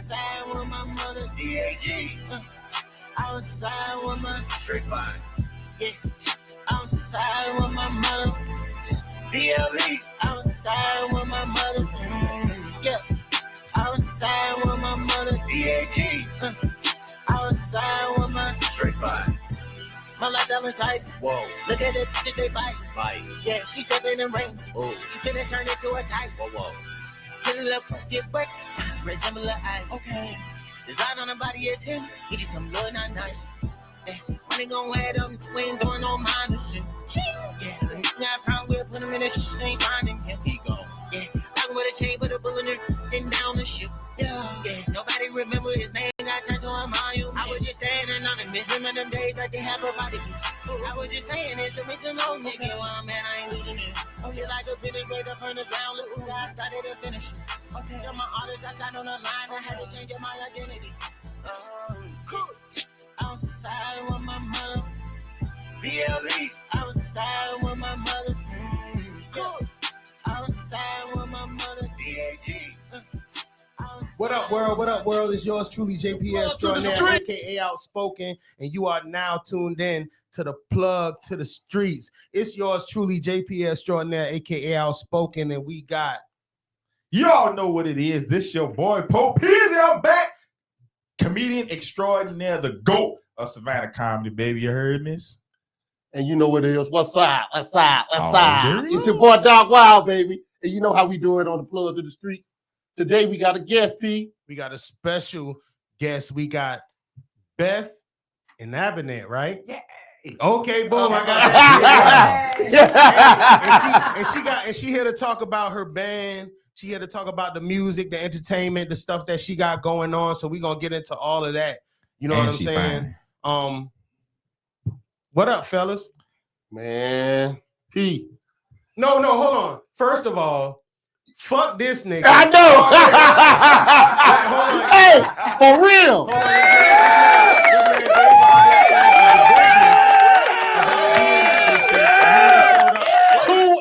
outside with my mother, DAG. Outside with my Streetz. Yeah. Outside with my mother, BLE. Outside with my mother, yeah. Outside with my mother, DAG. Outside with my Streetz. My life Ellen Tyson. Whoa. Look at it, did they bite? Yeah, she stepping in rain. Oh. She finna turn it to a tight. Whoa. Get it up, get wet. Resemble her eyes. Okay. Design on the body is him. He just some little nice. Yeah. When they gon' wear them, we ain't doing no mind shit. Yeah. The nigga got a problem with put him in the shit. Ain't finding him. He gone. Yeah. Like with a chain, put a bullet in down the ship. Yeah. Nobody remember his name. I turned to a monument. I was just standing on the miss. Remember them days I didn't have a body piece. I was just saying it to make some old nigga. Well, man, I ain't losing it. Okay, like a finish right up from the ground. Look who I started to finish it. Okay, got my artists, I signed on the line. I had to change up my identity. Outside with my mother, BLE. Outside with my mother, outside with my mother, DAG. What up, world? What up, world? It's yours truly, JPS Extraordinaire, aka Outspoken, and you are now tuned in to the plug to the streets. It's yours truly, JPS Extraordinaire, aka Outspoken, and we got. Y'all know what it is. This your boy Pope. He's out back. Comedian extraordinaire, the GOAT of Savannah comedy, baby. You heard, miss? And you know what it is. What's up? It's your boy Dog Wild, baby. And you know how we do it on the plug to the streets. Today we got a guest, P. We got a special guest. We got Beth and Abinet, right? Yeah. Okay, boom. I got that. And she here to talk about her band. She here to talk about the music, the entertainment, the stuff that she got going on. So we're gonna get into all of that. You know what I'm saying? Fine. What up, fellas? Man, P. No, hold on. First of all, fuck this nigga. I know. Hey, for real.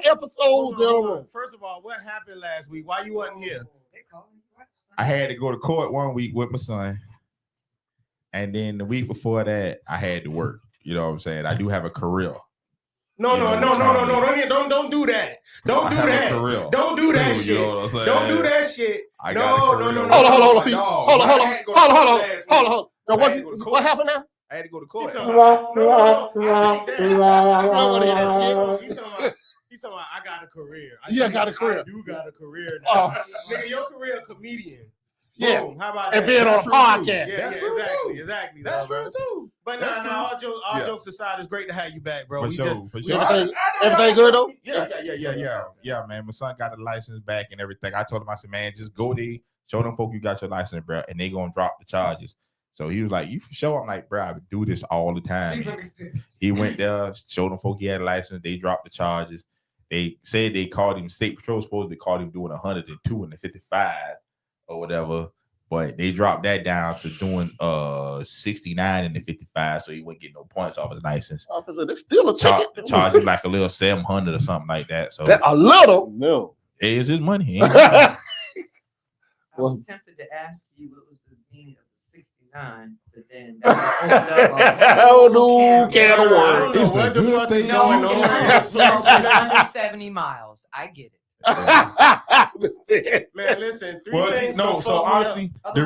Episodes. First of all, what happened last week? Why you wasn't here? I had to go to court 1 week with my son, and then the week before that, I had to work. You know what I'm saying? I do have a career. No, don't do that. Don't do that. Don't do that shit. Don't do that shit. No. Hold on. Now, what happened now? I had to go to court. He's talking about I got a career. I got a career. I do got a career now. Nigga, your career a comedian. Yeah. Boom. How about and that? being on a podcast. Yeah, exactly. That's true too. But all jokes aside, it's great to have you back, bro. For sure. Everything good though? Yeah, man. My son got a license back and everything. I told him, I said, man, just go there, show them folk you got your license, bro, and they gonna drop the charges. So he was like, you for sure? I'm like, bro, I would do this all the time. He went there, showed them folk he had a license. They dropped the charges. They said they called him, State Patrol supposed they called him doing 102 and the 55 or whatever, but they dropped that down to doing 69 and the 55, so he wouldn't get no points off his license. Officer, there's still a ticket. Charge him like a little 700 or something like that. So that a little? No. It is his money. I was tempted to ask you what was the meaning of the 69, but then can of worms. It's what the fuck is going on. It's under 70 miles. I get it. Man, listen. Things. No, so honestly, the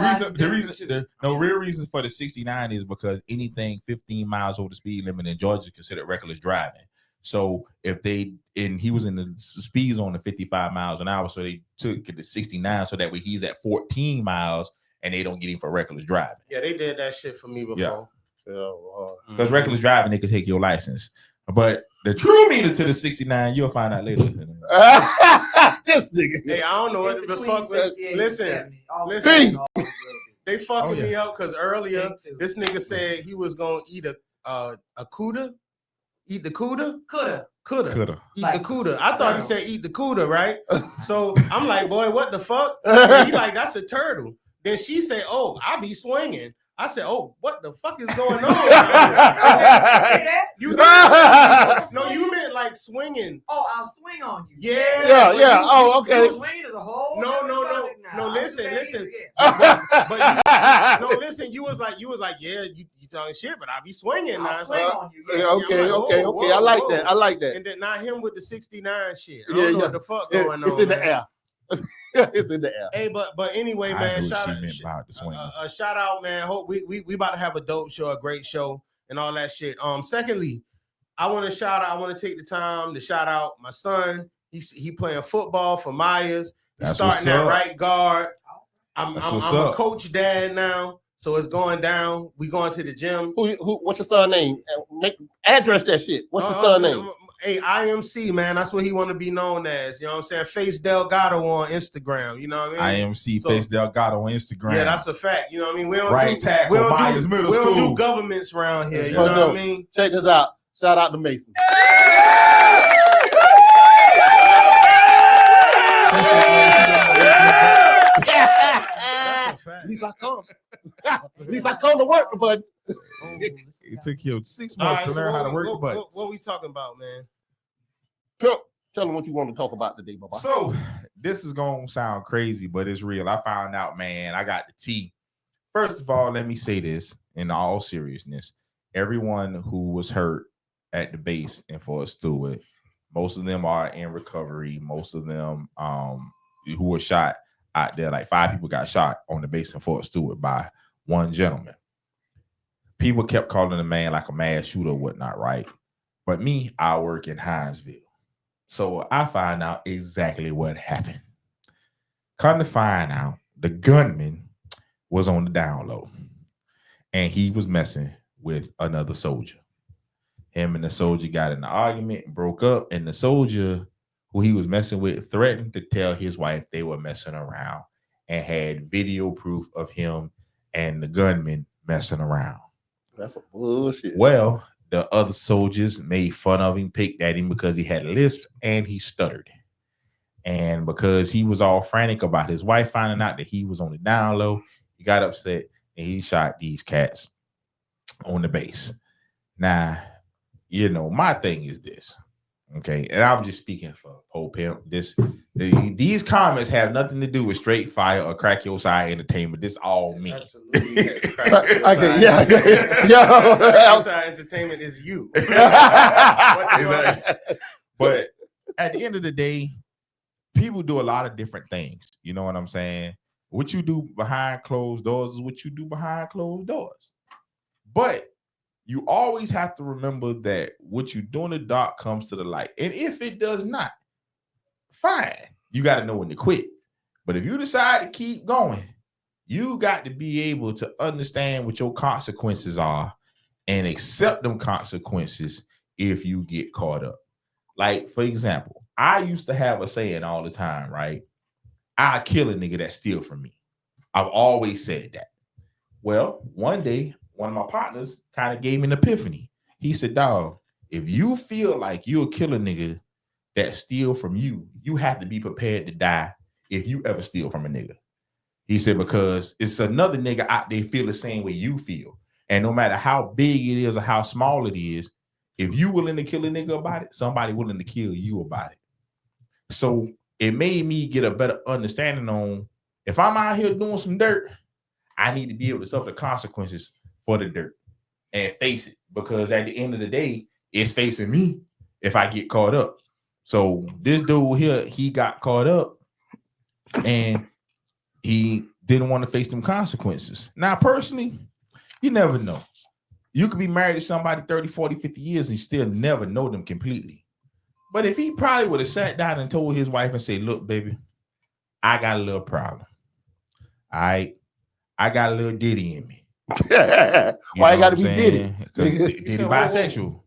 real reason for the 69 is because anything 15 miles over the speed limit in Georgia is considered reckless driving. So if he was in the speed zone of 55 miles an hour, so they took it to 69, so that way he's at 14 miles and they don't get him for reckless driving. Yeah, they did that shit for me before. Because reckless driving, they could take your license. But the true meaning to the 69, you'll find out later. This nigga. Hey, I don't know what the fuck. Listen. They fucking me up because earlier this nigga said he was gonna eat a cuda. Eat the cuda? Coulda. Eat the cuda. I thought he said eat the cuda, right? So I'm like, boy, what the fuck? And he like, that's a turtle. Then she said, oh, I be swinging. I said, oh, what the fuck is going on? You meant like swinging. Oh, I'll swing on you. Yeah. Oh, okay. Swinging is a whole. No. No, listen. Listen. You was like, yeah, you talking shit, but I be swinging. I'll swing on you. Yeah. Okay. I like that. And then not him with the 69 shit. I Yeah, don't know what the fuck going on. It's in the man. air. It's in the air. Hey, but anyway, man, shout out, man. Hope we about to have a dope show, a great show, and all that shit. Secondly, I want to take the time to shout out my son. He playing football for Myers. He's starting at right guard. I'm a coach dad now, so it's going down. We going to the gym. What's your son name? Address that shit. What's your son name? Hey, IMC, man. That's what he want to be known as. You know what I'm saying? Face Delgado on Instagram. You know what I mean? IMC Face Delgado on Instagram. Yeah, that's a fact. You know what I mean? We don't do governments around here. You know what I mean? Check this out. Shout out to Mason. At least I come to work, but it took you 6 months to learn how to work the buttons. What we talking about, man? Tell them what you want to talk about today, Baba. So this is gonna sound crazy, but it's real. I found out, man, I got the tea. First of all, let me say this in all seriousness. Everyone who was hurt at the base in Fort Stewart, most of them are in recovery. Most of them who were shot out there, like 5 people got shot on the base in Fort Stewart by one gentleman. People kept calling the man like a mass shooter or whatnot, right? But me, I work in Hinesville. So I find out exactly what happened. Come to find out, the gunman was on the down low. And he was messing with another soldier. Him and the soldier got in an argument and broke up. And the soldier who he was messing with threatened to tell his wife they were messing around and had video proof of him and the gunman messing around. That's some bullshit. Well, the other soldiers made fun of him, picked at him because he had a lisp and he stuttered. And because he was all frantic about his wife finding out that he was on the down low, he got upset and he shot these cats on the base. Now, you know, my thing is this. Okay, and I'm just speaking for Pope Pimp. These comments have nothing to do with Straight Fire or Crack Your Side Entertainment. This all me. Absolutely. Yeah. Outside entertainment is you. But at the end of the day, people do a lot of different things. You know what I'm saying? What you do behind closed doors is what you do behind closed doors. But you always have to remember that what you do in the dark comes to the light. And if it does not, fine. You got to know when to quit. But if you decide to keep going, you got to be able to understand what your consequences are and accept them consequences if you get caught up. Like, for example, I used to have a saying all the time, right? I kill a nigga that steal from me. I've always said that. Well, one day, one of my partners kind of gave me an epiphany. He said, dog, if you feel like you'll kill a nigga that steal from you, you have to be prepared to die if you ever steal from a nigga. He said, because it's another nigga out there feel the same way you feel. And no matter how big it is or how small it is, if you willing to kill a nigga about it, somebody willing to kill you about it. So it made me get a better understanding on if I'm out here doing some dirt, I need to be able to suffer the consequences for the dirt and face it, because at the end of the day, it's facing me if I get caught up. So this dude here, he got caught up and he didn't want to face them consequences. Now, personally, you never know. You could be married to somebody 30, 40, 50 years and still never know them completely. But if he probably would have sat down and told his wife and said, look, baby, I got a little problem. All right. I got a little ditty in me. Why I got to be ditty? Because Diddy bisexual.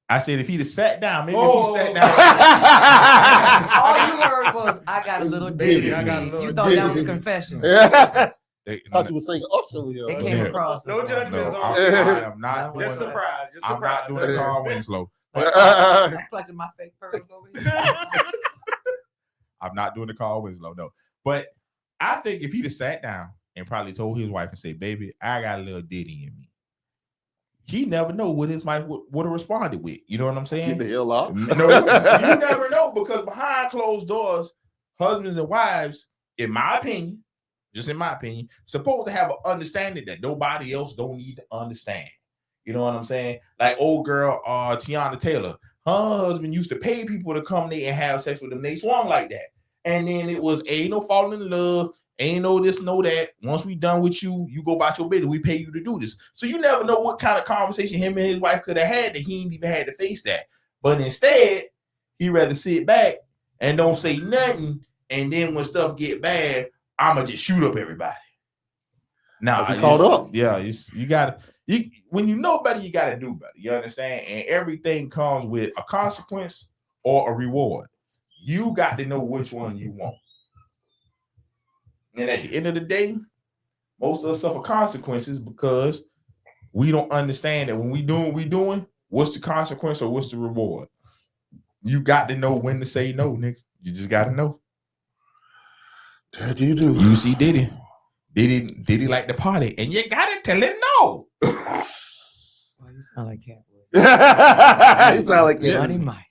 I said if he'd have sat down, maybe if he sat down. All you heard was, I got a little ditty. I got a little You thought that was a confession. Thought you were saying Usher. It came across. No judgment. I'm not. Just surprised. I'm not doing the Carl Winslow. I'm clutching my fake pearls over here. I'm not doing the Carl Winslow, no. But I think if he'd have sat down and probably told his wife and said, baby, I got a little ditty in me, he never know what his wife would have responded with. You know what I'm saying? Get the hell out. No, you never know, because behind closed doors, husbands and wives, in my opinion, supposed to have an understanding that nobody else don't need to understand. You know what I'm saying? Like old girl, Tiana Taylor, her husband used to pay people to come there and have sex with them. They swung like that. And then it was ain't no falling in love, ain't no this, no that. Once we done with you, you go about your business. We pay you to do this. So you never know what kind of conversation him and his wife could have had that he ain't even had to face that. But instead, he rather sit back and don't say nothing. And then when stuff get bad, I'ma just shoot up everybody. Now caught up. Yeah, you gotta. When you know better, you gotta do better. You understand? And everything comes with a consequence or a reward. You got to know which one you want. And at the end of the day, most of us suffer consequences because we don't understand that when we doing what we doing, what's the consequence or what's the reward? You got to know when to say no, nigga. You just got to know. That you do. You see Diddy like the party, and you got to tell him no. Oh, you sound like Catboy. You sound like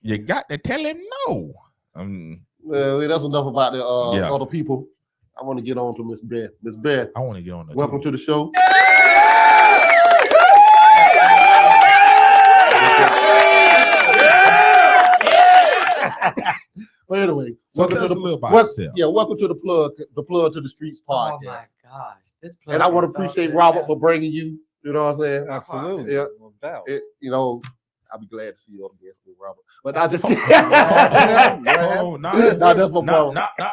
You got to tell him no. Well, that's enough about the other people. I want to get on to Miss Beth. Miss Beth, I want to get on. Welcome to the show. Well, anyway, so tell us a little about yourself. Yeah, welcome to the plug to the Streetz podcast. Oh my gosh, this plug. And I want to appreciate Robert for bringing you. You know what I'm saying? Absolutely. Yeah. No doubt. You know, I'll be glad to see you up against me, Robert. But I just not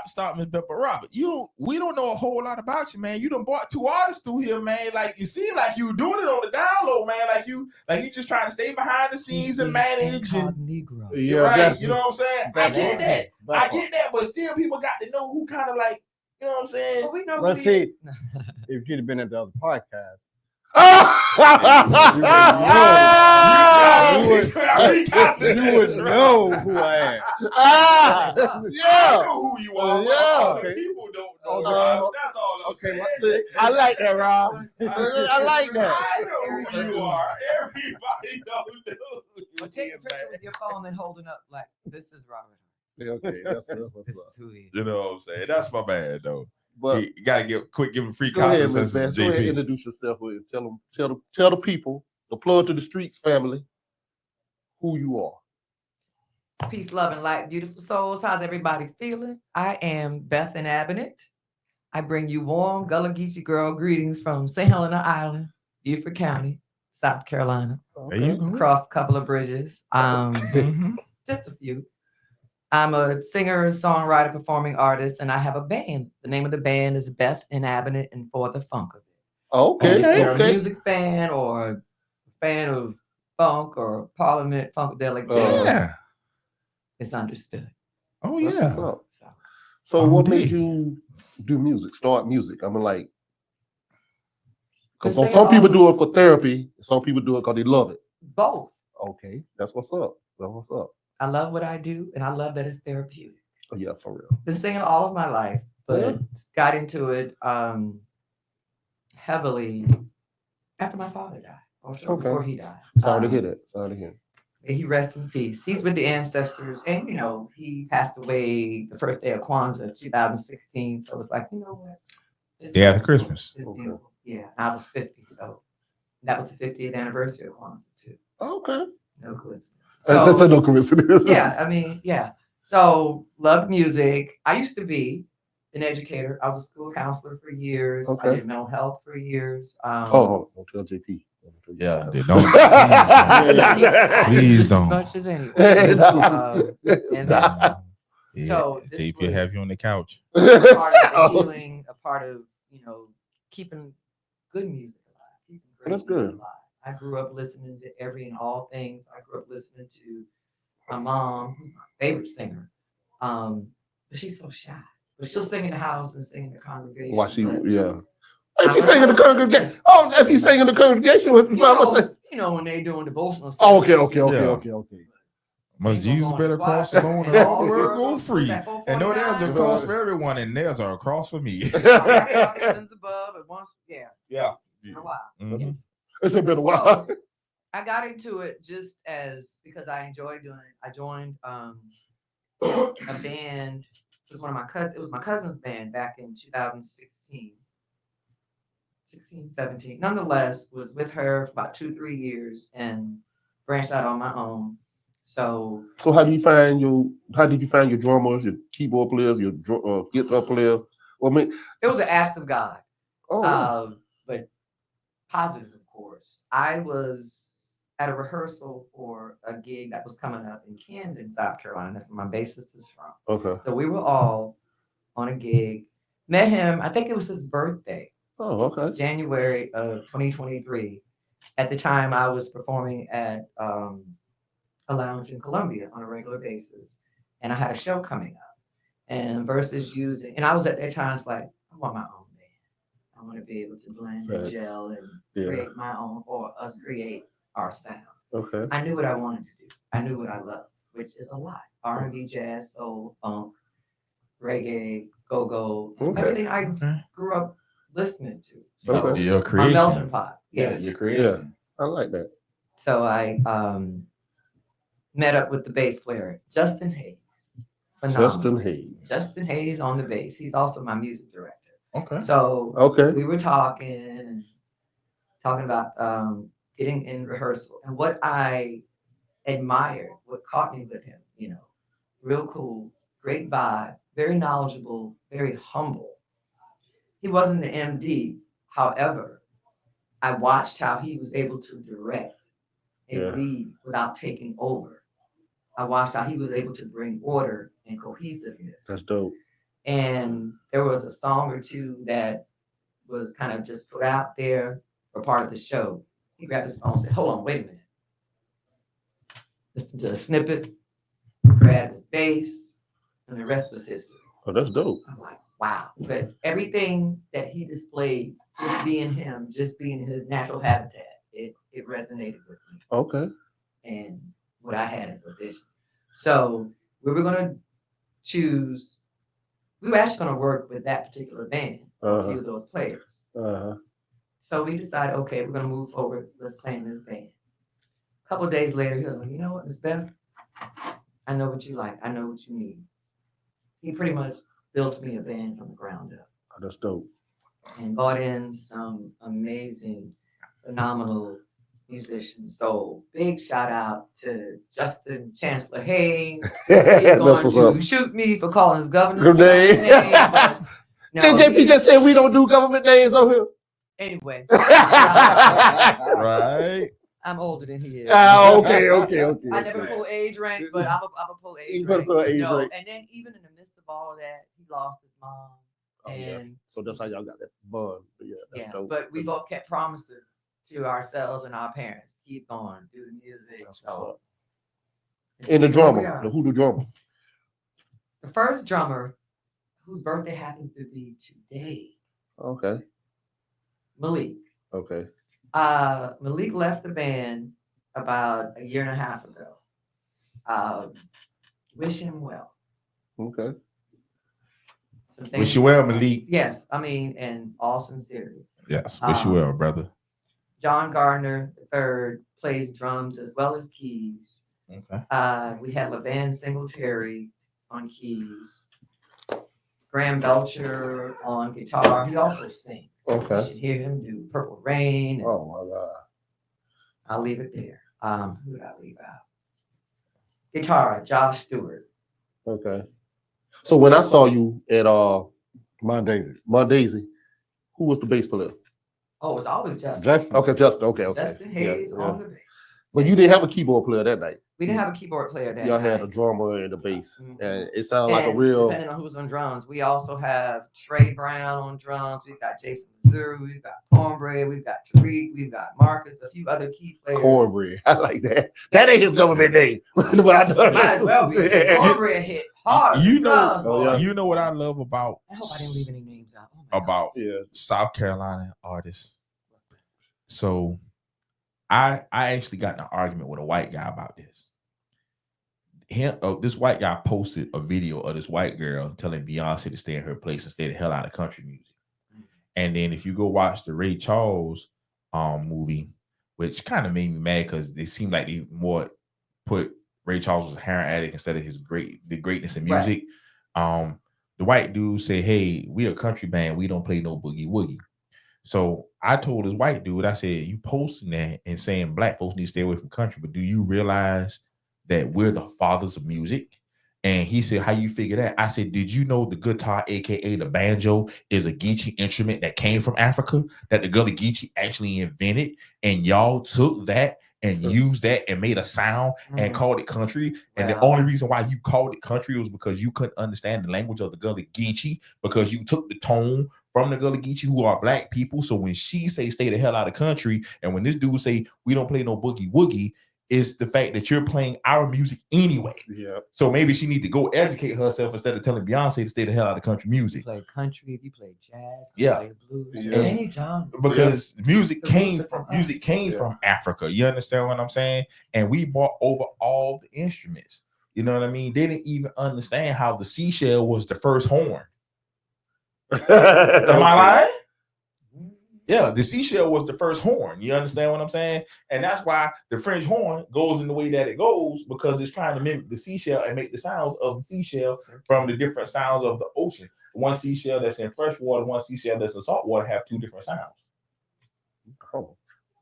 stop, Miss Pepper Robert. We don't know a whole lot about you, man. You done brought two artists through here, man. Like you seem like you doing it on the down low, man. Like you just trying to stay behind the scenes and manage. Negro. Yeah, right. You know what I'm saying? I get that. But still, people got to know who kind of like, you know what I'm saying? Well, we know Let's who see. he is. If you'd have been at the other podcast, you would know who I am. I know who you are. Yeah. People don't know. That's all I'm saying. I like that, Rob. I like that. I know who you are. Everybody don't know. Well, take a picture with your phone and holding up like this is Robert. Okay, that's This is who he is. You know what I'm saying? That's my bad though. But you gotta give him free go ahead, conferences. Miss Beth. Go ahead, introduce yourself and tell the people, the plug to the Streetz family, who you are. Peace, love, and light, beautiful souls. How's everybody feeling? I am Beth and Abinett. I bring you warm Gullah Geechee girl greetings from St. Helena Island, Beaufort County, South Carolina. There you go. Across a couple of bridges. Just a few. I'm a singer, songwriter, performing artist, and I have a band. The name of the band is Beth and Abinett and For the Funk of It. Okay. If you're a music fan or a fan of funk or Parliament Funkadelic, it's understood. Oh yeah. So what made you do music? Start music? I mean, like, because some people do it for therapy, some people do it because they love it. Both. Okay, that's what's up. I love what I do, and I love that it's therapeutic. Oh, yeah, for real. Been singing all of my life, but got into it heavily after my father died, or before he died. Sorry to hear that. May he rest in peace. He's with the ancestors, and he passed away the first day of Kwanzaa, 2016. So it's like, you know what? Day after Christmas. Yeah, I was 50, so that was the 50th anniversary of Kwanzaa too. Okay. No coincidence. That's no coincidence. Yeah, I mean, yeah. So loved music. I used to be an educator. I was a school counselor for years. Okay. I did mental health for years. Don't tell JP. Yeah, Please don't. As much as anyone. So JP will have you on the couch. A part of the healing, a part of keeping good music alive, keeping great That's music good. alive. I grew up listening to every and all things. I grew up listening to my mom, who's my favorite singer. But she's so shy. But she'll sing in the house and sing in the congregation. Why Hey, she's singing the congregation. Oh, if he's singing the congregation with when they doing devotional. Oh, okay. Must Jesus better cross alone and all the world go free. And know there's a cross for everyone, and there's a cross for me. Sins above and once, yeah. For a while. Mm-hmm. Yes. It's been a while. I got into it just because I enjoy doing it. I joined a band It was one of my cousins. It was my cousin's band back in 2016. 17. Nonetheless, was with her for about 2-3 years and branched out on my own. So how did you find your drummers, your keyboard players, your guitar players? Well, it was an act of God. Oh, But positive, of course. I was at a rehearsal for a gig that was coming up in Camden, South Carolina. That's where my bassist is from. okay. So we were all on a gig. Met him, I think it was his birthday. Oh, okay. January of 2023. At the time, I was performing at a lounge in Columbia on a regular basis, and I had a show coming up. And versus using, and I was at that time like, I want my own band. I want to be able to blend and gel and create my own, or us create our sound. Okay. I knew what I wanted to do. I knew what I loved, which is a lot: R&B, jazz, soul, funk, reggae, go-go, everything I grew up listening to. So your creation. My melting pot. Yeah, your creation. Yeah, I like that. So I met up with the bass player, Justin Hayes. Phenomenal. Justin Hayes on the bass. He's also my music director. Okay. So we were talking about getting in rehearsal. And what I admired, what caught me with him, real cool, great vibe, very knowledgeable, very humble. He wasn't the MD. However, I watched how he was able to direct and lead without taking over. I watched how he was able to bring order and cohesiveness. That's dope. And there was a song or two that was kind of just put out there for part of the show. He grabbed his phone and said, "Hold on, wait a minute." Listened to a snippet, grabbed his bass, and the rest was history. Oh, that's dope. I'm like, wow. But everything that he displayed, just being him, just being his natural habitat, it resonated with me. Okay. And what I had as a vision. So we were going to choose, we were actually going to work with that particular band, a few of those players. So we decided, okay, we're going to move forward. Let's play in this band. A couple of days later, he was like, "You know what, Miss Beth? I know what you like. I know what you need." He pretty much built me a band from the ground up. Oh, that's dope. And brought in some amazing, phenomenal musicians. So big shout out to Justin Chancellor Hayes. He's going to shoot me for calling his governor name. JP just said we don't do government names over here. Anyway. Right. I'm older than he is. Okay. I never pull age rank, but I'm a pull age rank. And then even in the midst of all of that, he lost his mom. So that's how y'all got that bond. Yeah, dope. But we both kept promises to ourselves and our parents. Keep going, do the music. So and the drummer, the hoodoo drummer. The first drummer, whose birthday happens to be today. Okay. Malik. Okay. Malik left the band about a year and a half ago. Wish him well. Okay. Wish you well, Malik. Yes, I mean, in all sincerity. Yes, wish you well, brother. John Gardner III plays drums as well as keys. Okay. We had LeVan Singletary on keys. Graham Belcher on guitar. He also sings. Okay. You should hear him do Purple Rain. Oh my God. I'll leave it there. Who did I leave out? Guitar, Josh Stewart. Okay. So when I saw you at Mondaisy, who was the bass player? Oh, it was always Justin. Justin. Okay, Justin. Okay. Justin Hayes on the bass. But you didn't have a keyboard player that night. We didn't have a keyboard player that Y'all night. had a drummer and a bass. Mhm. And it sounded like a real. Depending on who's on drums, we also have Trey Brown on drums. We've got Jason Missouri. We've got Cornbread. We've got Tariq. We've got Marcus. A few other key players. Cornbread. I like that. That ain't his government name. Might as well be. Cornbread hit hard. You know what I love about. I hope I didn't leave any names out. About South Carolina artists. So I actually got in an argument with a white guy about this. This white guy posted a video of this white girl telling Beyonce to stay in her place and stay the hell out of country music. And then if you go watch the Ray Charles movie, which kind of made me mad because it seemed like they more put Ray Charles as a heroin addict instead of the greatness in music. Right. the white dude said, "Hey, we a country band. We don't play no boogie woogie." So I told this white dude, I said, "You posting that and saying black folks need to stay away from country, but do you realize that we're the fathers of music?" And he said, "How you figure that?" I said, "Did you know the guitar, aka the banjo, is a Geechee instrument that came from Africa that the Gullah Geechee actually invented, and y'all took that and used that and made a sound and called it country? And the only reason why you called it country was because you couldn't understand the language of the Gullah Geechee, because you took the tone from the Gullah Geechee, who are black people. So when she say stay the hell out of country, and when this dude say we don't play no boogie woogie, is the fact that you're playing our music anyway. Yeah. So maybe she need to go educate herself instead of telling Beyonce to stay the hell out of country music. You play country, if you play jazz, Yeah. play blues, Yeah. any genre. Because music The came roots are from from us. from Africa. You understand what I'm saying? And we brought over all the instruments. You know what I mean? They didn't even understand how the seashell was the first horn. Am I lying? Yeah, the seashell was the first horn. You understand what I'm saying? And that's why the French horn goes in the way that it goes, because it's trying to mimic the seashell and make the sounds of the seashell from the different sounds of the ocean. One seashell that's in fresh water, one seashell that's in salt water have two different sounds. Oh.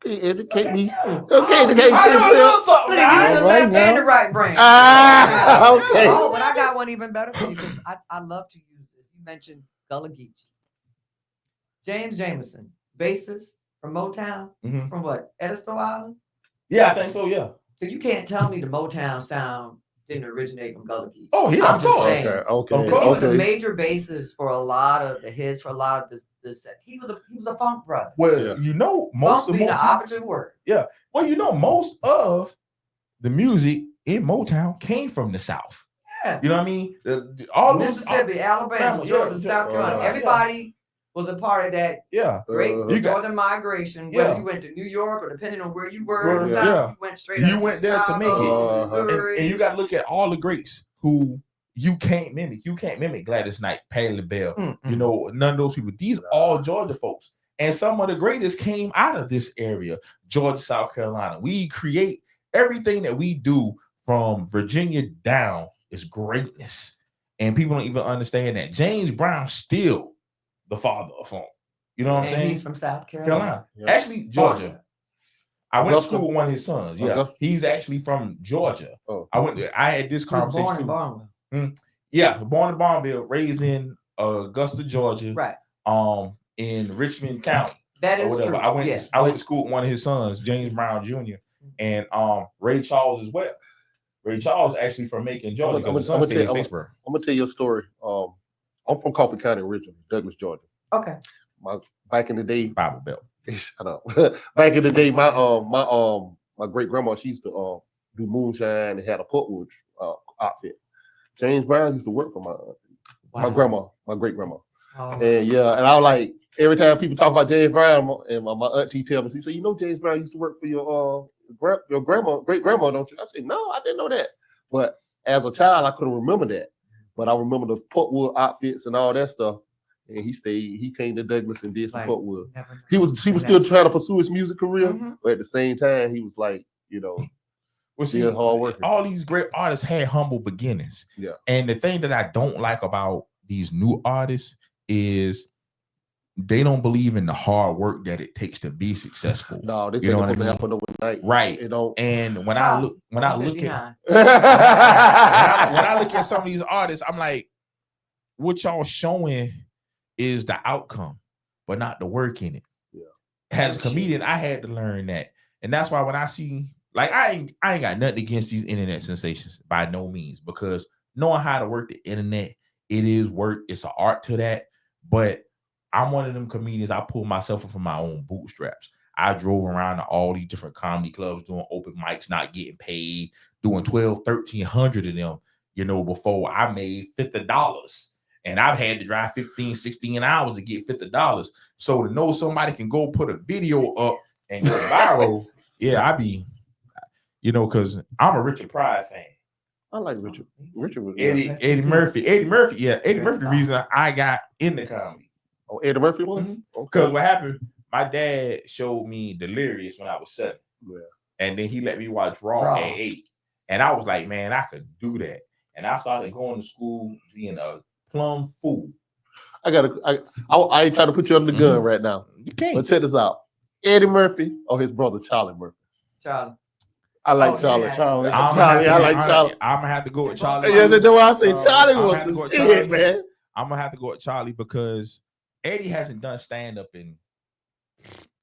Educate me. Okay, educate me. Look at you, the Right left now. and the right brain. Okay. Oh, but I got one even better for you, because I love to use this. You mentioned Gullah Geechee. James Jamerson, bassist from Motown, from what, Edisto Island? Yeah, I think so, yeah. So you can't tell me the Motown sound didn't originate from Gullah Geechee. Oh, yeah, I'm of just course. saying. Okay. Because he was a major bassist for a lot of the hits, for a lot of this. He was a funk brother. Well, you know, most Funk of being the Motown, operative word. yeah. Well, you know, most of the music in Motown came from the South. Yeah. You know what I mean? All those Mississippi, Alabama, Georgia, South Carolina. Everybody was a part of that great northern migration. Whether you went to New York or depending on where you were in the South, you went straight. You went there to make it. And you got to look at all the greats who you can't mimic. You can't mimic Gladys Knight, Patti LaBelle. You know, none of those people. These are all Georgia folks. And some of the greatest came out of this area, Georgia, South Carolina. We create everything that we do from Virginia down is greatness. And people don't even understand that. James Brown still the father of funk. You know what I'm saying? He's from South Carolina. Actually, Georgia. I went to school with one of his sons. Yeah, he's actually from Georgia. Oh. I had this conversation. Born in Barnwell. Yeah, born in Barnville, raised in Augusta, Georgia. Right. In Richmond County. That is true. I went to school with one of his sons, James Brown Jr. and Ray Charles as well. Ray Charles actually from Macon, Georgia, because his son stayed in Statesboro. I'm gonna tell you a story. I'm from Coffee County originally, Douglas, Georgia. Okay. Back in the day, Bible Belt. Shut up. Back in the day, my great grandma, she used to do moonshine and had a Portwood outfit. James Brown used to work for my grandma, my great grandma. Oh. And and I was like, every time people talk about James Brown, and my auntie tell me, she said, "You know, James Brown used to work for your grandma, great grandma, don't you?" I said, "No, I didn't know that." But as a child, I couldn't remember that. But I remember the Portwood outfits and all that stuff. And he came to Douglas and did some Portwood. He was still trying to pursue his music career, but at the same time, he was like, still hard working. All these great artists had humble beginnings. Yeah. And the thing that I don't like about these new artists is they don't believe in the hard work that it takes to be successful. No, they think it's going to happen overnight. Right. It don't. And when I look at some of these artists, I'm like, what y'all showing is the outcome, but not the work in it. Yeah. As a comedian, I had to learn that. And that's why when I see, like, I ain't got nothing against these internet sensations by no means, because knowing how to work the internet, it is work. It's an art to that. But I'm one of them comedians. I pull myself up from my own bootstraps. I drove around to all these different comedy clubs doing open mics, not getting paid, doing 1,200, 1,300 of them, before I made $50. And I've had to drive 15, 16 hours to get $50. So to know somebody can go put a video up and go viral, I be, because I'm a Richard Pryor fan. I like Richard. Richard was Eddie Murphy. Eddie Murphy, the reason I got into comedy. Oh, Eddie Murphy was? Because what happened, my dad showed me Delirious when I was 7. Yeah. And then he let me watch Raw at 8. And I was like, man, I could do that. And I started going to school, being a plum fool. I ain't trying to put you under the gun right now. You can't. But check this out. Eddie Murphy or his brother Charlie Murphy. Charlie. I like Charlie. Yeah. Charlie. I like Charlie. I'm gonna have to go with Charlie. Yeah, that's why I say Charlie I'm was gonna have to go the with shit, Charlie. man. I'm gonna have to go with Charlie because Eddie hasn't done stand up in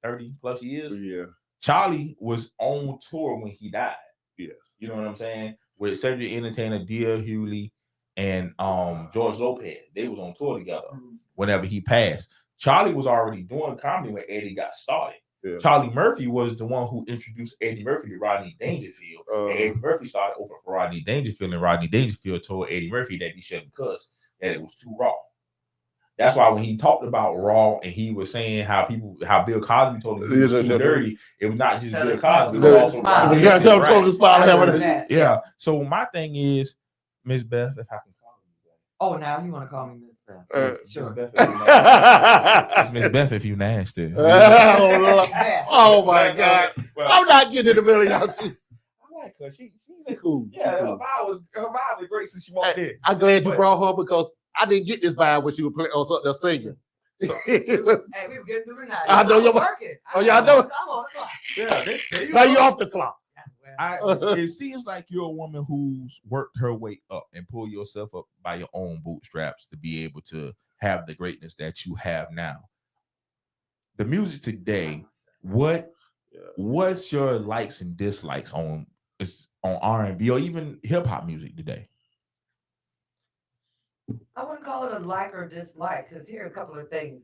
30 plus years. Yeah. Charlie was on tour when he died. Yes. You know what I'm saying? With Cedric Entertainer, Dia Hewley, and George Lopez. They was on tour together whenever he passed. Charlie was already doing comedy when Eddie got started. Yeah. Charlie Murphy was the one who introduced Eddie Murphy to Rodney Dangerfield. And Eddie Murphy started over for Rodney Dangerfield, and Rodney Dangerfield told Eddie Murphy that he shouldn't cuss, that it was too raw. That's why when he talked about raw and he was saying how Bill Cosby told him he was too dirty, it was not just Bill Cosby. It was also Yeah. So my thing is, Miss Beth, if I can call you. Oh, now you want to call me Miss Beth? Sure. It's Miss Beth if you nasty. Oh my God! I'm not getting in the middle of y'all. I like her. She's cool. Yeah, her vibe was great since she walked in. I'm glad you brought her because I didn't get this vibe when she was playing or something they're singing. Hey, we were getting through the night. I know you're working. Oh, y'all know. Come on. Yeah, now you off the clock. It seems like you're a woman who's worked her way up and pulled yourself up by your own bootstraps to be able to have the greatness that you have now. The music today, what's your likes and dislikes on R&B or even hip hop music today? I wouldn't call it a like or dislike because here are a couple of things.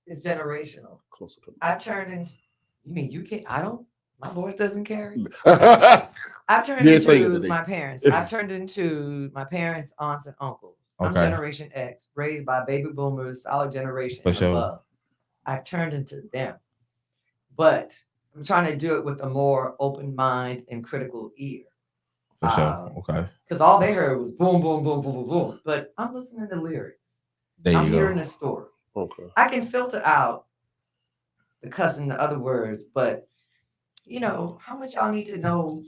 It's generational. I've turned into. You mean you can't? I don't. My voice doesn't carry. I've turned into my parents. I've turned into my parents, aunts, and uncles. I'm Generation X, raised by baby boomers, solid generation and above. I've turned into them. But I'm trying to do it with a more open mind and critical ear. For sure. Okay. Because all they heard was boom, boom, boom, boom, boom, boom. But I'm listening to lyrics. I'm hearing the story. Okay. I can filter out the cussing, the other words, but you know, how much y'all need to know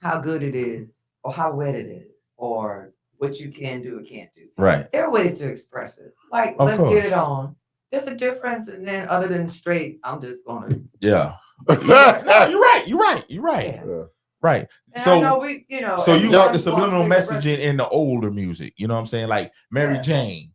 how good it is, or how wet it is, or what you can do or can't do. Right. There are ways to express it. Like, let's get it on. There's a difference, and then other than straight, I'm just gonna. Yeah. No, you're right. Yeah. Right. And so I know we, you know. So you got the subliminal messaging in the older music. You know what I'm saying? Like Mary Jane.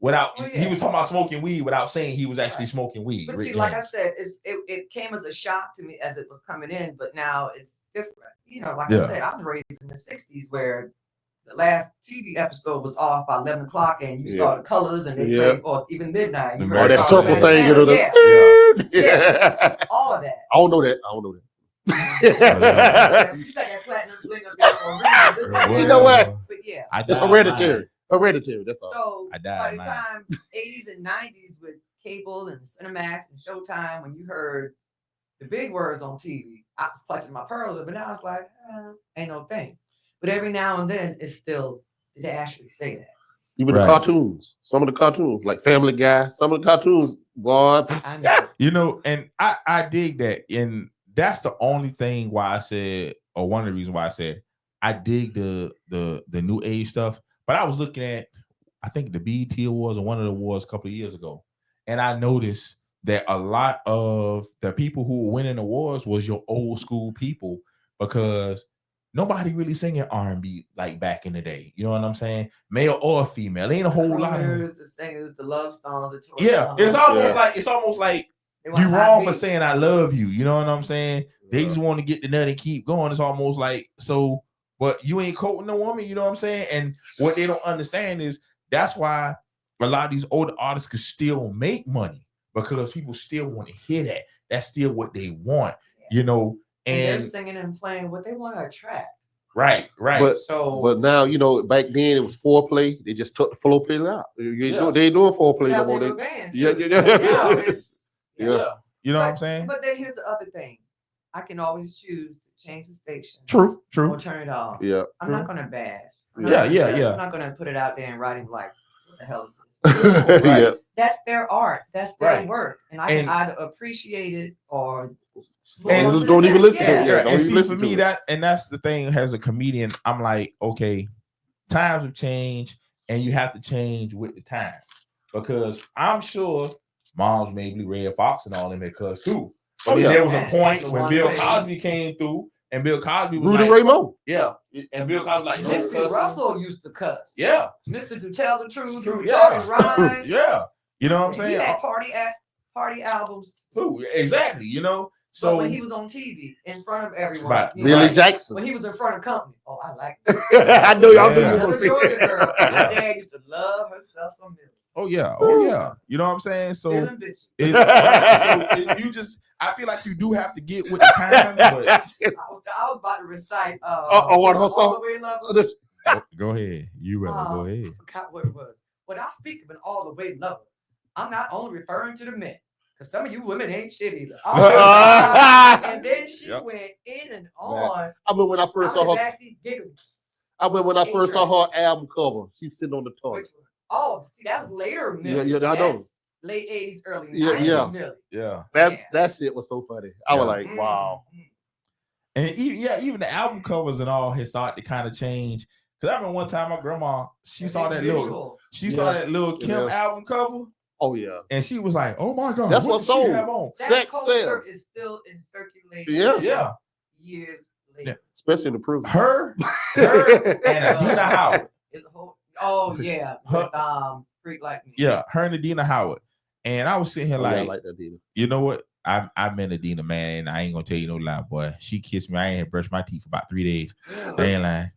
Without he was talking about smoking weed without saying he was actually smoking weed. But see, like I said, it came as a shock to me as it was coming in, but now it's different. You know, like I said, I was raised in the 60s where the last TV episode was off by 11 o'clock and you saw the colors and they played, or even midnight. You heard that circle thing. All of that. I don't know that. You got that platinum bling up there for a reason. You know what? But yeah. It's hereditary. Hereditary, that's all. So by the time 80s and 90s with cable and Cinemax and Showtime, when you heard the big words on TV, I was clutching my pearls up, but now it's like, ain't no thing. But every now and then, it's still, did they actually say that? Even the cartoons, some of the cartoons, like Family Guy, some of the cartoons, boy. I know. You know, and I dig that. And that's the only thing why I said, or one of the reasons why I said, I dig the new age stuff. But I was looking at, I think the BET Awards or one of the awards a couple of years ago, and I noticed that a lot of the people who were winning awards was your old school people because nobody really singing R&B like back in the day. You know what I'm saying? Male or female, ain't a whole lot of the singers, the love songs. It's almost like you wrong for saying I love you. You know what I'm saying? They just want to get the nut and keep going. It's almost like so. But you ain't quoting the woman, you know what I'm saying? And what they don't understand is that's why a lot of these older artists can still make money because people still want to hear that. That's still what they want, you know. And they're singing and playing what they want to attract. Right. But now, you know, back then it was foreplay. They just took the foreplay out. They ain't doing foreplay no more. You know what I'm saying? But then here's the other thing. I can always choose to change the station. True. Or turn it off. Yeah. I'm not gonna bash. I'm not gonna put it out there and writing like, what the hell is this? Yeah. That's their art. That's their work. And I can either appreciate it or don't even listen to it. Yeah. And see, for me, that's the thing as a comedian, I'm like, okay, times have changed and you have to change with the time. Because I'm sure moms maybe Red Fox and all them had cussed too. But there was a point when Bill Cosby came through, and Bill Cosby was Rudy like, Ray Moore. Yeah. And Bill Cosby like, Nipsey Russell used to cuss. Yeah. Mr. To Tell the Truth. Yeah. Rhymes. Yeah. You know what I'm saying? He had party albums. Too. Exactly. You know? So when he was on TV in front of everyone, right. Billy Jackson. When he was in front of company, I like that. I know y'all knew you were Georgia girl. My dad used to love himself some milk. Oh yeah. You know what I'm saying? So it's you just I feel like you do have to get with the time. But I was about to recite one of her songs. Go ahead. You better go ahead. I forgot what it was. When I speak of an all the way lover, I'm not only referring to the men. Because some of you women ain't shit either. And then she went in and on. I mean, when I first saw her. When I first saw her album cover, she's sitting on the toilet. Oh, see, that was later. Yeah, I know. Late 80s, early 90s. Yeah. That shit was so funny. I was like, wow. And even the album covers and all had started to kind of change. Because I remember one time my grandma, saw that little Kim album cover. Oh yeah, and she was like, "Oh my God, that's what sold." Sex sales is still in circulation. Yeah. Years later, especially in the prison. Her and Adina Howard. Is a whole. Oh yeah, with, Freak Like Me. Yeah, her and Adina Howard. And I was sitting here I like Adina. You know what? I met Adina, man. I ain't gonna tell you no lie, boy. She kissed me. I ain't had brushed my teeth for about 3 days. I ain't lying.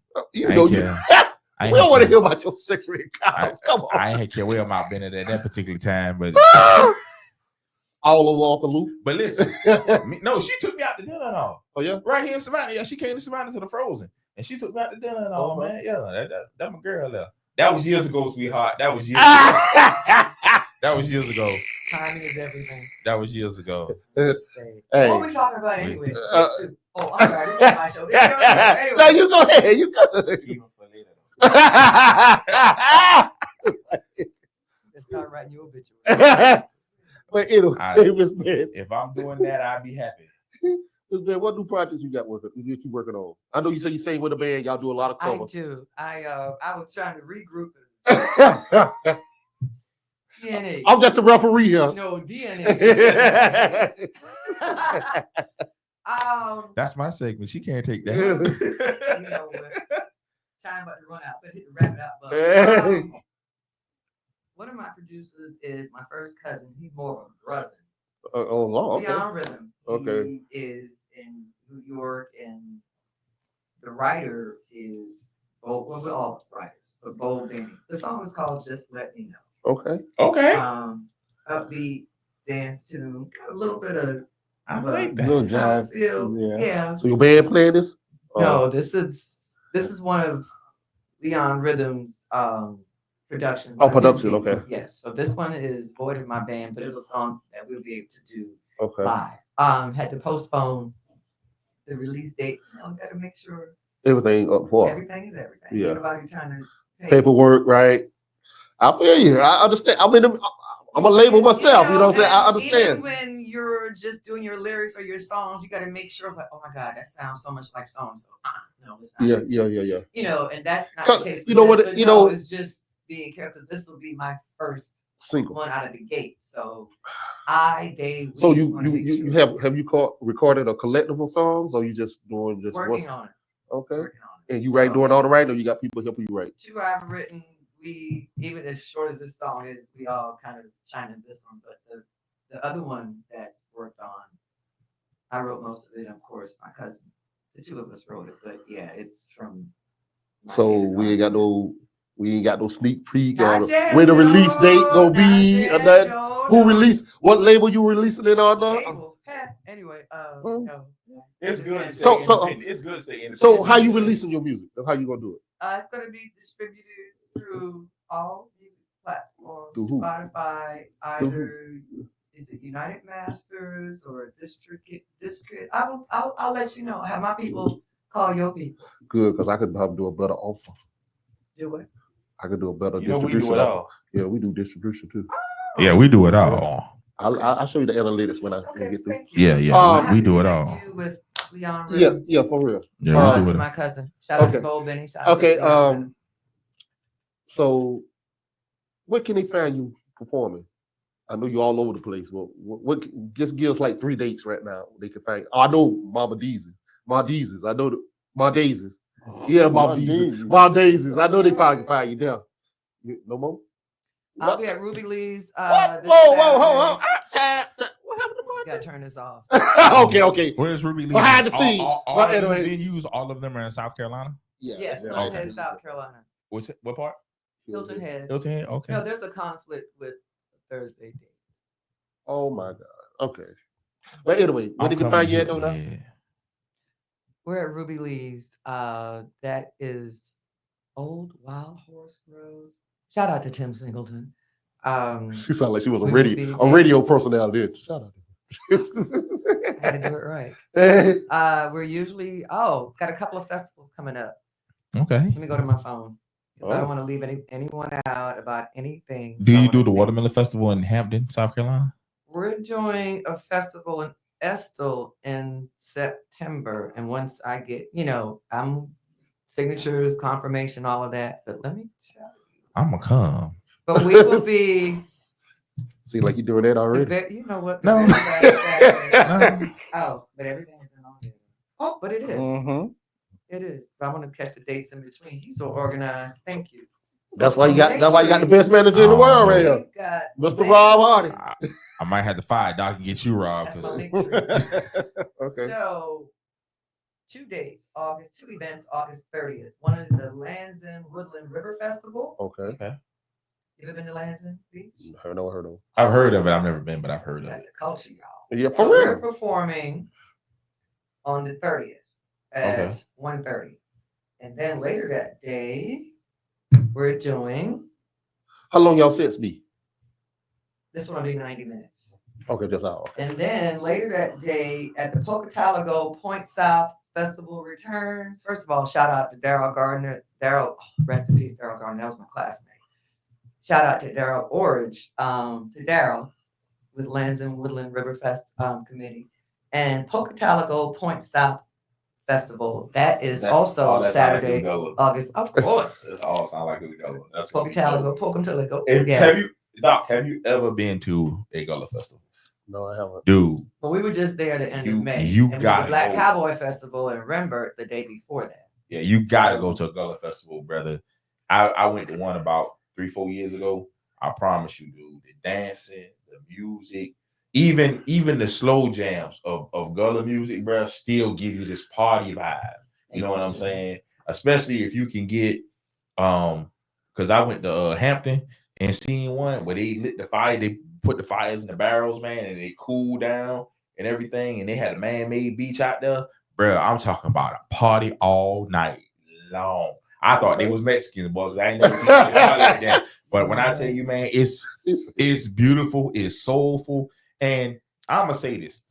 We don't want to hear about your sexual encounters. Come on. I ain't care where I've been at that particular time, but all over off the loop. But listen, no, she took me out to dinner and all. Oh yeah, right here in Savannah. Yeah, she came to Savannah to the Frozen, and she took me out to dinner and all, man. Yeah, that my girl there. That was years ago, sweetheart. That was years ago. That was years ago. Timing is everything. That was years ago. Hey. What are we talking about anyway? I'm sorry. This is my show. Anyway. No, you go ahead. You go. Even for later. Let's start writing your obituary. But anyway, if I'm doing that, I'd be happy. What new projects you got you working on? I know you say you sing with a band. Y'all do a lot of covers. I do. I was trying to regroup. DNA. I'm just a referee here. No, DNA. That's my segment. She can't take that. You know what? Time about to run out, but wrap it up. One of my producers is my first cousin. He's more of a brother. Okay. Beyond Rhythm. Okay. He is in New York, and the writer is we're all writers, but Bo Danny. The song is called "Just Let Me Know." Okay. Upbeat dance tune, got a little bit of I like that. Little jive. Yeah. So your band playing this? No, this is one of Beyond Rhythm's production. Production. Okay. Yes. So this one is Void of My Band, but it's a song that we'll be able to do live. Had to postpone the release date. Got to make sure everything up for. Everything is everything. Yeah. Everybody trying to pay. Paperwork, right? I feel you. I understand. I'm a label myself. You know what I'm saying? I understand. Even when you're just doing your lyrics or your songs, you got to make sure, like, oh my God, that sounds so much like so and so. No, it's not. Yeah. You know, and that's not the case. You know what? You know, it's just being careful because this will be my first single one out of the gate. So So you have you recorded a collectible songs, or you just doing working on it? Okay. Working on it. And you doing all the writing, or you got people helping you write? 2 I've written. We, even as short as this song is, we all kind of chime in this one, but the other one that's worked on, I wrote most of it. Of course, my cousin, the 2 of us wrote it, but yeah, it's from. So we ain't got no sneak peek or when the release date gonna be or nothing. Who released? What label you releasing it on? Anyway, no. It's good. It's good to say. So how you releasing your music? How you gonna do it? It's gonna be distributed through all music platforms. Through who? Spotify, either is it United Masters or District? I'll let you know. Have my people call your people. Good, because I could probably do a better offer. Do what? I could do a better distribution. We do it all. Yeah, we do distribution too. Yeah, we do it all. I'll show you the analytics when I get through. Yeah, we do it all. With Leon yeah, for real. Yeah, to my cousin. Shout out to Cole Benny. Okay, So, where can they find you performing? I know you're all over the place. But what just give us like 3 dates right now. They can find. I know Mama Deezy. My Deezes. I know the my Daisies. Yeah, Mama Deezy. My Daisies. I know they can find you there. No more? I'll be at Ruby Lee's. What? This Whoa. Saturday. What happened to my Gotta turn this off. Okay. Where's Ruby Lee? Behind the scenes. All of these venues, all of them are in South Carolina? Yes, Yeah. Hilton Head, South Carolina. What part? Hilton Head. Hilton Head? Okay. No, there's a conflict with Thursday date. Oh my God. Okay. But anyway, where they can find you at though now? We're at Ruby Lee's. That is Old Wild Horse Road. Shout out to Tim Singleton. She sounded like she was a radio personality. Shout out. I had to do it right. We're usually got a couple of festivals coming up. Okay. Let me go to my phone. I don't want to leave anyone out about anything. Do you do the Watermelon Festival in Hampton, South Carolina? We're doing a festival in Estill in September. And once I get, I'm signatures, confirmation, all of that. But let me tell you. I'm going to come. But we will be. See, like you're doing that already. You know what? No. Oh, but everything is in order. Oh, but it is. Mm-hmm. It is. But I want to catch the dates in between. He's so organized. Thank you. That's why you got the best manager in the world right here. Mr. Rob Hardy. I might have to fire Doc and get you, Rob. That's my link tree. Okay. So 2 dates, two events, August 30th. One is the Lansing Woodland River Festival. Okay. You ever been to Lansing Beach? Heard of. I've heard of it. I've never been, but I've heard of it. The culture, y'all. Yeah, So for we're real. performing on the 30th at 1:30. And then later that day, we're doing. How long y'all sets be? This one will be 90 minutes. Okay, that's all. And then later that day at the Pocatello Point South Festival returns. First of all, shout out to Daryl Gardner. Daryl, rest in peace, Daryl Gardner. That was my classmate. Shout out to Daryl Orridge, to Daryl with Lansing Woodland River Fest Committee. And Pocatello Point South Festival. That's also Saturday, August. Of course. It all sounds like a Gullah. That's Pocatello, Pocatello. Have you ever been to a Gullah festival? No, I haven't. Dude. But we were just there the end of May. You and got the Black Cowboy Festival in Rembert the day before that. Yeah, you got to go to a Gullah festival, brother. I went to one about 3-4 years ago. I promise you, dude. The dancing, the music, even the slow jams of Gullah music, bro, still give you this party vibe. You know what I'm saying? Especially if you can get, because I went to Hampton and seen one where they lit the fire, they put the fires in the barrels, man, and they cool down and everything, and they had a man-made beach out there. Bro, I'm talking about a party all night long. I thought they was Mexicans, boys. I ain't never seen it like that. But when I tell you, man, it's beautiful, it's soulful, and I'm gonna say this.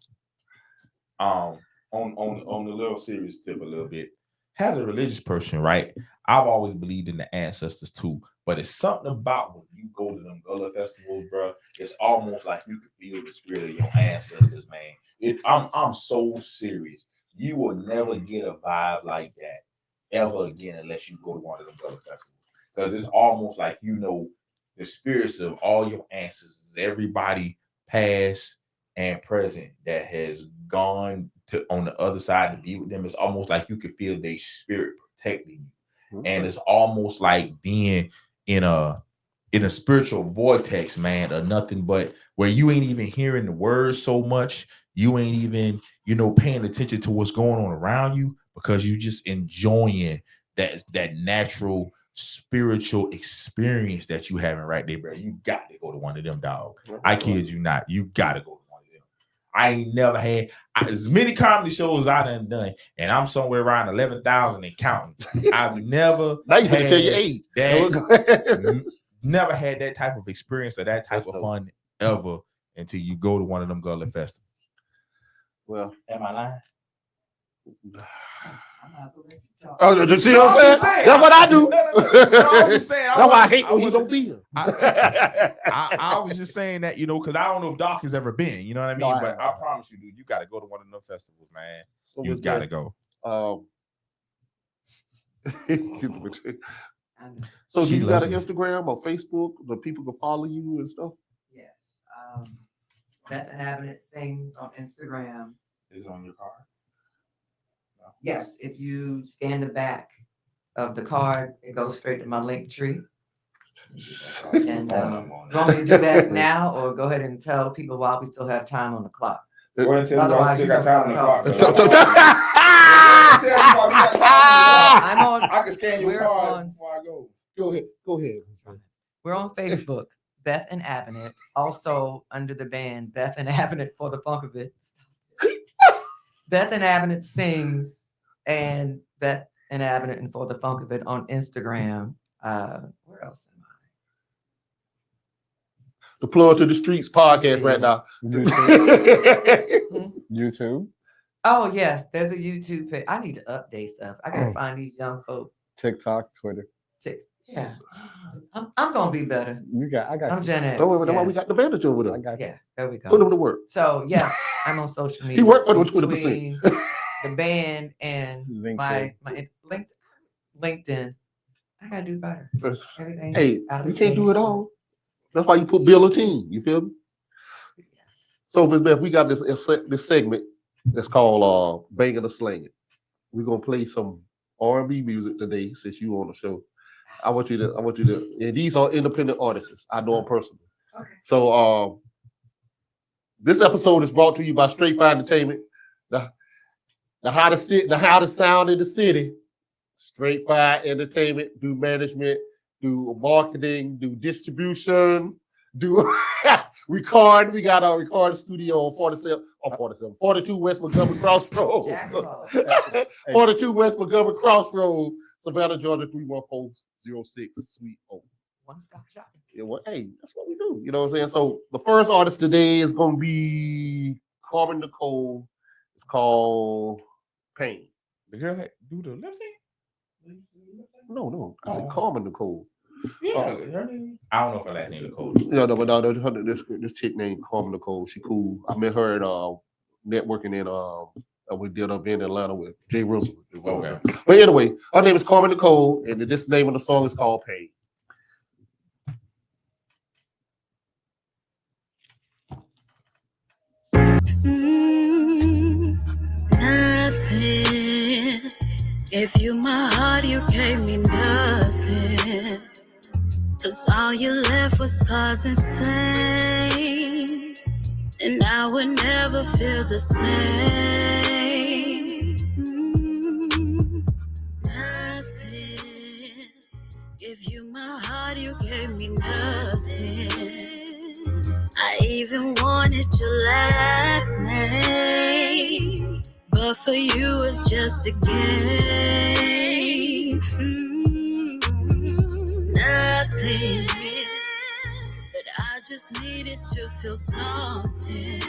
On the little serious tip a little bit. As a religious person, right? I've always believed in the ancestors too, but it's something about when you go to them Gullah festivals, bro. It's almost like you can feel the spirit of your ancestors, man. I'm so serious. You will never get a vibe like that ever again unless you go to one of them Gullah festivals, because it's almost like the spirits of all your ancestors, everybody past and present that has gone to on the other side to be with them. It's almost like you can feel their spirit protecting you. Mm-hmm. And it's almost like being in a spiritual vortex, man, or nothing but where you ain't even hearing the words so much. You ain't even, paying attention to what's going on around you, because you just enjoying that natural spiritual experience that you having right there, bro. You got to go to one of them, dog. I kid you not. You got to go to one of them. I ain't never had as many comedy shows I done, and I'm somewhere around 11,000 and counting. I've never now you can tell your age. Never had that type of experience or that type of fun ever until you go to one of them Gullah festivals. Well, am I lying? Oh, you see what I'm saying? That's what I do. No, I was just saying. That's why I hate when you don't be here. I was just saying that, because I don't know if Doc has ever been. You know what I mean? But I promise you, dude, you got to go to one of them festivals, man. You got to go. So do She you got an love Instagram or Facebook that people can follow you and stuff? Yes. Beth and Abbott Sings on Instagram. Is it on your card? Yes, if you scan the back of the card, it goes straight to my link tree. And you want me to do that now, or go ahead and tell people while we still have time on the clock? Go ahead and tell me I still got time on the clock. I'm on. I can scan your We're card on. before I go. Go ahead. We're on Facebook, Beth and Abbott, also under the band Beth and Abbott for the funk of it. Beth and Abbott Sings and Beth and Abbott and for the funk of it on Instagram. Where else am I? The plug to the Streetz podcast right now. YouTube. Oh yes, there's a YouTube page. I need to update stuff. I gotta find these young folks. TikTok, Twitter. Yeah, I'm gonna be better. I got. I'm Gen X. Don't worry, Yes. we got the bandage over there. I got. Yeah, there we Put go. them to work. So yes, I'm on social media. He worked for them 20%. between the band and my LinkedIn. I gotta do better. Everything's Hey, out of you can't do date. it all. That's why you put Bill a team. You feel me? So, Ms. Beth, we got this segment that's called Banging or Slanging. We're gonna play some R&B music today since you on the show. I want you to, and these are independent artists. I know them personally. Okay. So, this episode is brought to you by Straight Fire Entertainment, the hottest sound in the city. Straight Fire Entertainment, do management, do marketing, do distribution, do record. We got our recording studio on 42 West Montgomery Crossroad. 42 West Montgomery Crossroad, Savannah, Georgia, 31406, Suite O. One stop shopping. Yeah, well, hey, that's what we do. You know what I'm saying? So the first artist today is gonna be Carmen Nicole. It's called Pain. The girl that do the lip sync? No. I said Carmen Nicole. Yeah, her name. I don't know if her last name Nicole. No. This chick named Carmen Nicole. She cool. I met her at networking in we did up in Atlanta with Jay Roosevelt. Okay. But anyway, her name is Carmen Nicole, and this name of the song is called Pain. Nothing. If you my heart, you gave me nothing. 'Cause all you left was scars and stains. And I would never feel the same. Nothing. If you my heart, you gave me nothing. I even wanted your last name. But for you, it's just a game. Nothing. But I just needed to feel something.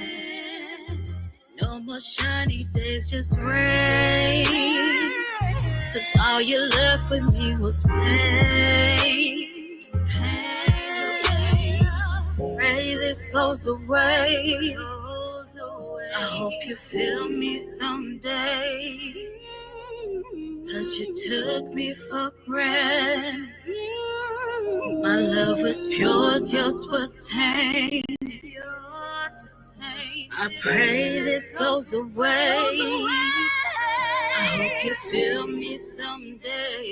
No more shiny days, just rain. 'Cause all you left with me was pain. Pray this goes away. I hope you feel me someday. 'Cause you took me for granted. My love was pure, yours was tainted. I pray this goes away. I hope you feel me someday.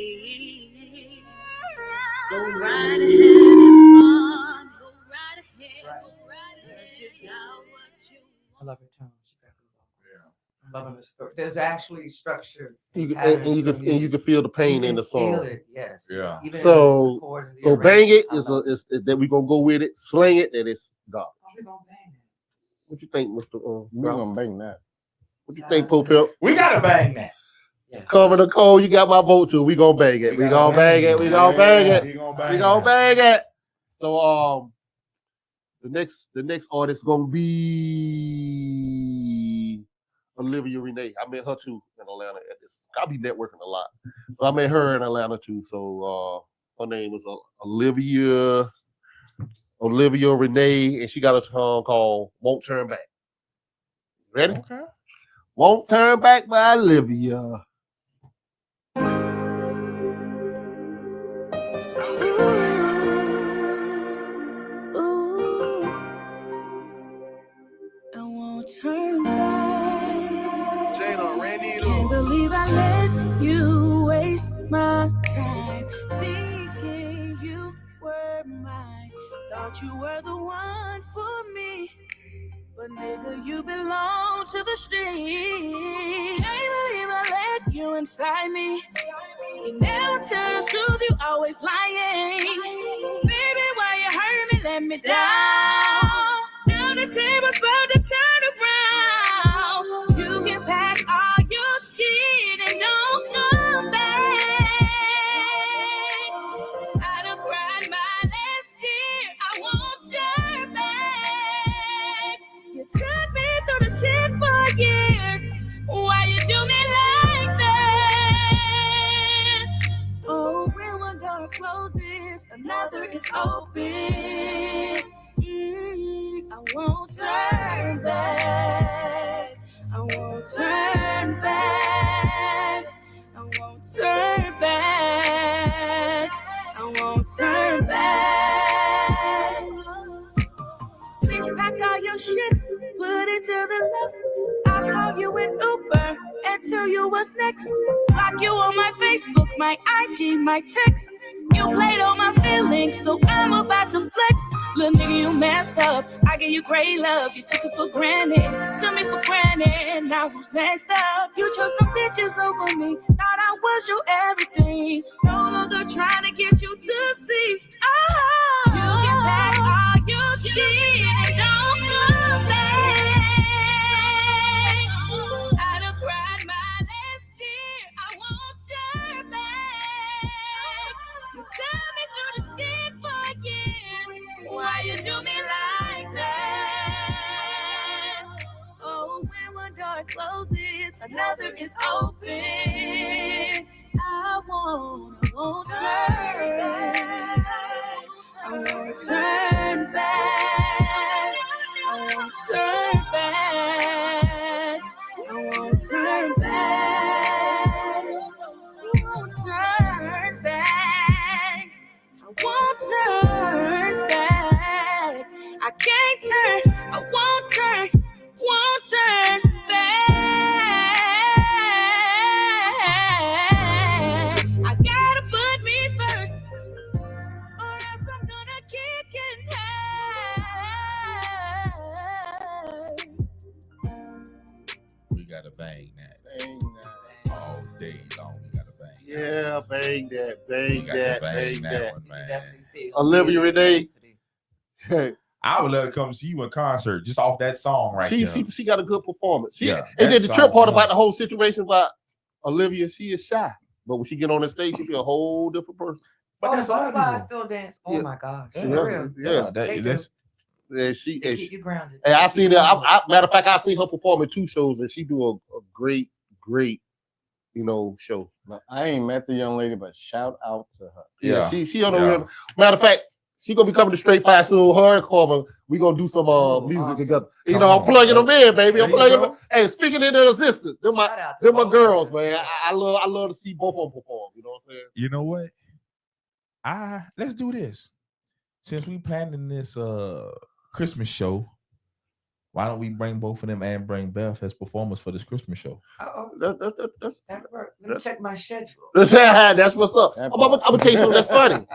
Go right ahead and fun. Go right ahead. You got what you I love her tone. She's I'm loving the story. There's actually structure. And you can feel the pain in the song. Feel it, yes. Yeah. Even So bang it I is love is that we gonna go with it. Slang it, that it's God. How we gonna bang it? What you think, Mr. We're Brown? gonna bang that. What you think, Pope Pimp? We gotta bang that. Yeah. Carmen Nicole, you got my vote too. We gonna bang it. We gonna bang it. We gonna bang it. We gonna We gonna bang it. So the next artist gonna be Olivia Renee. I met her too in Atlanta at this. I'll be networking a lot. So I met her in Atlanta too. So her name is Olivia Renee, and she got a song called Won't Turn Back. Ready? Okay. Won't Turn Back by Olivia. were mine. Thought you were the one for me. But nigga, you belong to the street. Can't believe I let you inside me. You never tell the truth, you always lying. Baby, why you hurt me, let me down. Now the table's about to turn around. You can pack all your shit and don't come back. I done cried my last tear, I won't turn back. You took me through the shit for years. Why you do me like that? Oh, when one door closes, another is open. I won't turn back. I won't turn back. I won't turn back. I won't turn back. Please pack all your shit, put it to the left. I'll call you an Uber and tell you what's next. Block you on my Facebook, my IG, my text. You played on my feelings, so I'm about to flex. Little nigga, you messed up. I gave you great love, you took it for granted. Took me for granted, now who's next up? You chose some bitches over me, thought I was your everything. No longer trying to get you to see. Oh, you can pack all your shit and don't come back. I done cried my last tear, I won't turn back. You tell me through the shit for years. Why you do me like that? Oh, when one door closes, another is open. I won't turn back. I won't turn back. I won't turn back. I won't turn back. I won't turn back. I won't turn back. I can't turn. I won't turn back. I gotta put me first, or else I'm gonna kick in high. We gotta bang that all day long. We gotta bang. Yeah, bang that, We bang gotta that, bang bang that that. one, man. Olivia Renee. I would let her come see you in concert just off that song right there. She got a good performance. Yeah, and then that the trip part song, about the whole situation about Olivia, she is shy. But when she get on the stage, she be a whole different person. But that's a lot of butterflies people. still dance. Oh Yeah. my gosh. Yeah. For real. Yeah. That's Yeah, she They and keep you grounded. I They seen keep that. you humble. Matter of fact, I seen her perform in 2 shows, and she do a great, show. But I ain't met the young lady, but shout out to her. Yeah, she on the Yeah. real. Matter of fact, she gonna be coming to Straight 5 soon. Her and Corbin, we gonna do some music awesome. together. Come I'm on, plugging bro. them in, baby. I'm There you plugging go. them. Hey, speaking in their existence, them Shout out to my both of girls, them. man. I love to see both of them perform. You know what I'm saying? You know what? Let's do this. Since we planning this Christmas show, why don't we bring both of them and bring Beth as performers for this Christmas show? Uh-oh. That's That worked. Let me check my schedule. that's what's up. That I'm gonna tell you something that's funny.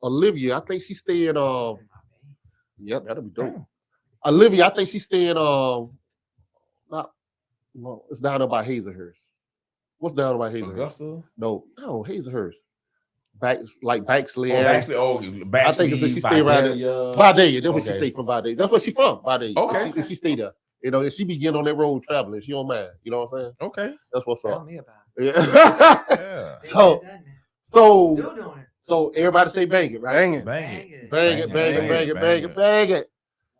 Olivia, I think she's staying. Yep, that'll be dope. Olivia, I think she's staying. It's down there by Hazelhurst. What's down there by Hazelhurst? Augusta? No, Hazelhurst. Baxley. Baxley. I think it's that she stay around there. Vidalia. That's where she stay from. Vidalia. That's where she from. Vidalia. Okay. She stay there. You know, if she be getting on that road traveling, she don't mind. You know what I'm saying? Okay. That's what's Tell up. me about Yeah. Yeah. it. So- They done that. so Still doing it. So everybody say bang it, right? Bang it. Bang it. Bang it, bang it, bang it, bang it, bang it.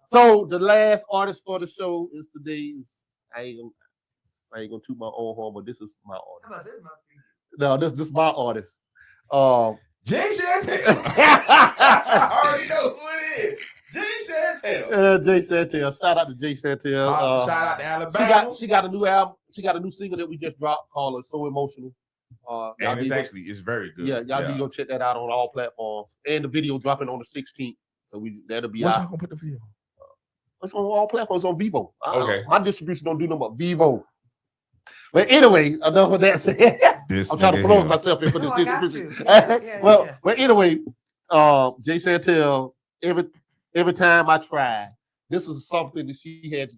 So the last artist for the show is today's. I ain't gonna toot my own horn, but this is my artist. This must be. No, this is my artist. Jay Chantel. I already know who it is. Jay Chantel. Jay Chantel. Shout out to Jay Chantel. Shout out to Alabama. She got a new album. She got a new single that we just dropped called "So Emotional." And it's very good. Yeah, y'all need to go check that out on all platforms. And the video dropping on the 16th. So that'll be What's out. y'all gonna put the video? It's on all platforms on Vivo. Okay. My distribution don't do nothing but Vivo. But anyway, enough of that said. I'm trying to promote myself in for this. I got you. Yeah, Well, anyway, Jay Chantel, every time I try, this is something that she had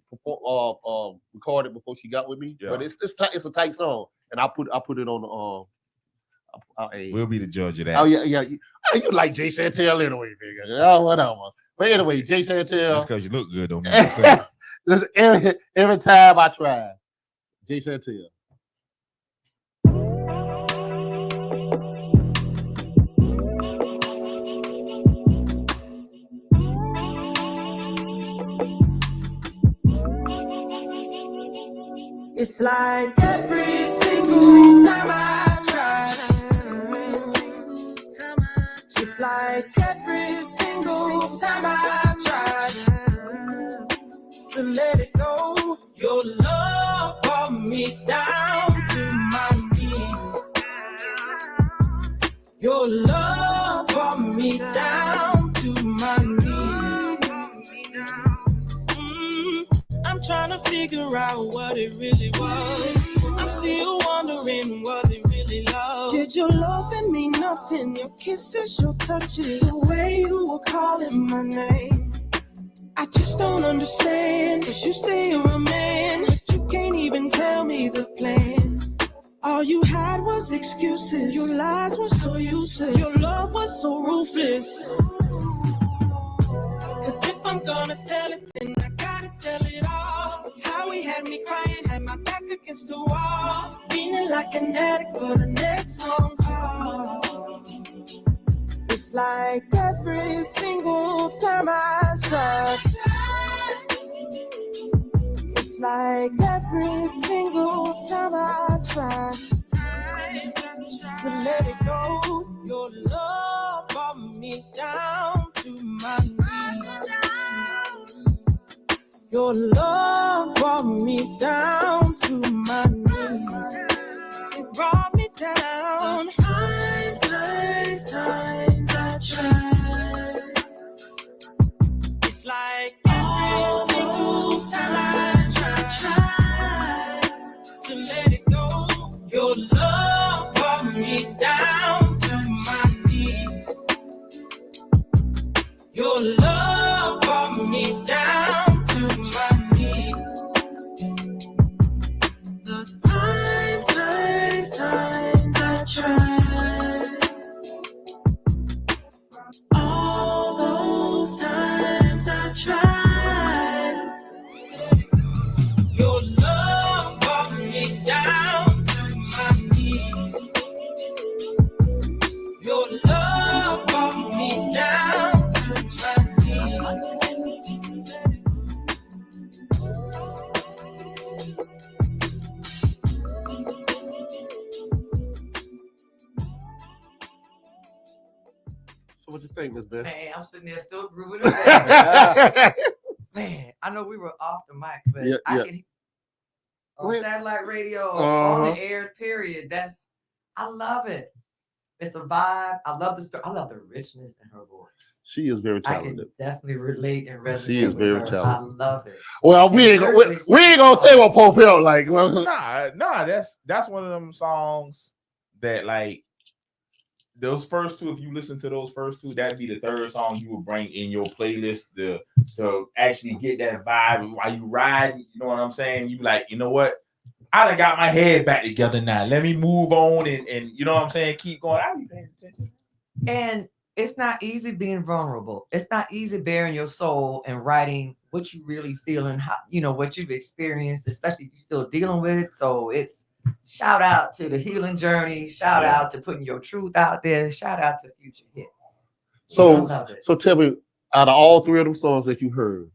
recorded before she got with me. Yeah. But it's a tight song, and I put it on the we'll be the judge of that. Oh yeah. You like Jay Chantel anyway, nigga. Oh, whatever. But anyway, Jay Chantel. Just because you look good don't mean to say. Every time I try, Jay Chantel. It's like every single time I try. It's like every single time I try to let it go. Your love brought me down to my knees. Your love brought me down to my knees. I'm trying to figure out what it really was. I'm still wondering, was it really love? Did your loving mean nothing? Your kisses, your touches, the way you were calling my name. I just don't understand, cause you say you're a man, but you can't even tell me the plan. All you had was excuses. Your lies were so useless. Your love was so ruthless. Cause if I'm gonna tell it, then I gotta tell it all. How he had me crying, had my back against the wall, feeling like an addict for the next phone call. It's like every single time I try. It's like every single time I try to let it go. Your love brought me down to my knees. Your love brought me down to my knees. It brought me down. Times I tried. It's like every single time I try to let it go. Your love brought me down to my knees. Your love brought me down to my knees. The times I tried. All those times I tried. Your love brought me down to my knees. Your love brought me down to my knees. So what you think, Miss Beth? Man, I'm sitting there still grooving it down. Man, I know we were off the mic, but I can on satellite radio, on the air, period. I love it. It's a vibe. I love the story. I love the richness in her voice. She is very talented. I can definitely relate and resonate. She is very talented. I love it. Well, we ain't gonna say what Pope Hill like. Nah. That's one of them songs that, like, those first two. If you listen to those first two, that'd be the third song you would bring in your playlist to actually get that vibe while you ride. You know what I'm saying? You be like, you know what? I done got my head back together now. Let me move on and you know what I'm saying? Keep going. I'll be paying attention. And it's not easy being vulnerable. It's not easy bearing your soul and writing what you really feel and how, what you've experienced, especially if you're still dealing with it. So it's shout out to the healing journey. Shout out to putting your truth out there. Shout out to future hits. So tell me, out of all three of them songs that you heard,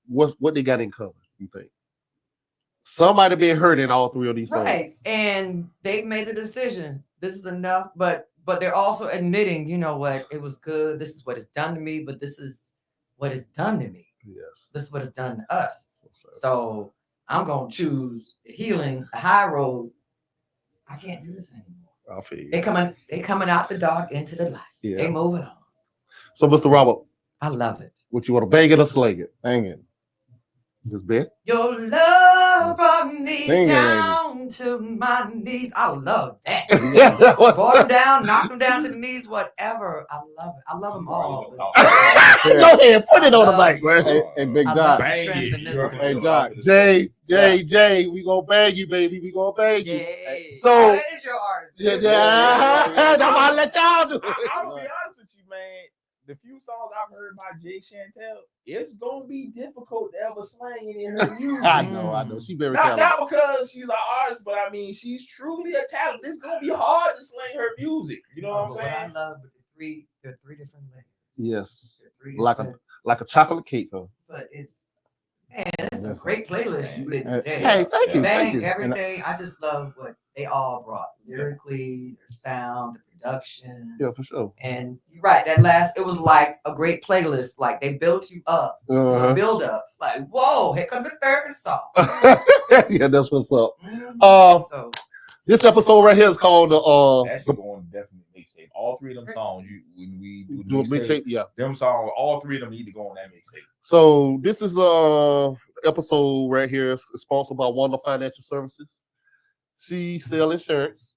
what they got in common, you think? Somebody been hurt in all three of these songs. Right. And they made the decision. This is enough, but they're also admitting, you know what, it was good. This is what it's done to me, but this is what it's done to me. Yes. This is what it's done to us. So I'm gonna choose the healing, the high road. I can't do this anymore. I feel you. They coming out the dark into the light. Yeah. They moving on. So, Mr. Robert, I love it. What you want to bang it or slang it? Bang it. Miss Beth? Your love Love brought me Sing it, down to my knees. I love that. That was- Brought them down, knocked them down to the knees, whatever. I love it. I love them all. Go ahead, put it on the mic, man. Hey, Big I Doc. love the Bang strength it. in this one. Hey, Doc. Jay, we gonna bang you, baby. We gonna bang you. Yay. So- Oh, that is your artist. Yeah. That's why I let y'all do it. I'm gonna be honest with you, man. The few songs I've heard by Jay Chantel, it's gonna be difficult to ever slang any of her music. I know. She very Not talented. because she's an artist, but I mean she's truly a talent. It's gonna be hard to slang her music. You know what I'm But what I saying? love with the three different layers. Yes, They're three like different- a chocolate cake, though. but it's a great playlist you did today. Hey, thank you, thank Bang, you. everything. I just love what they all brought lyrically, their sound, the production. Yeah, for sure. And you're right, it was like a great playlist. Like they built you up. It's a build up. Like, whoa, here comes the third song. Yeah, that's what's up. Mhm. So This episode right here is called Actually, going definitely mixtape. All three of them songs, when we do a mixtape. Yeah. them songs, all three of them need to go on that mixtape. So this is episode right here is sponsored by Wanda Financial Services. She sell insurance,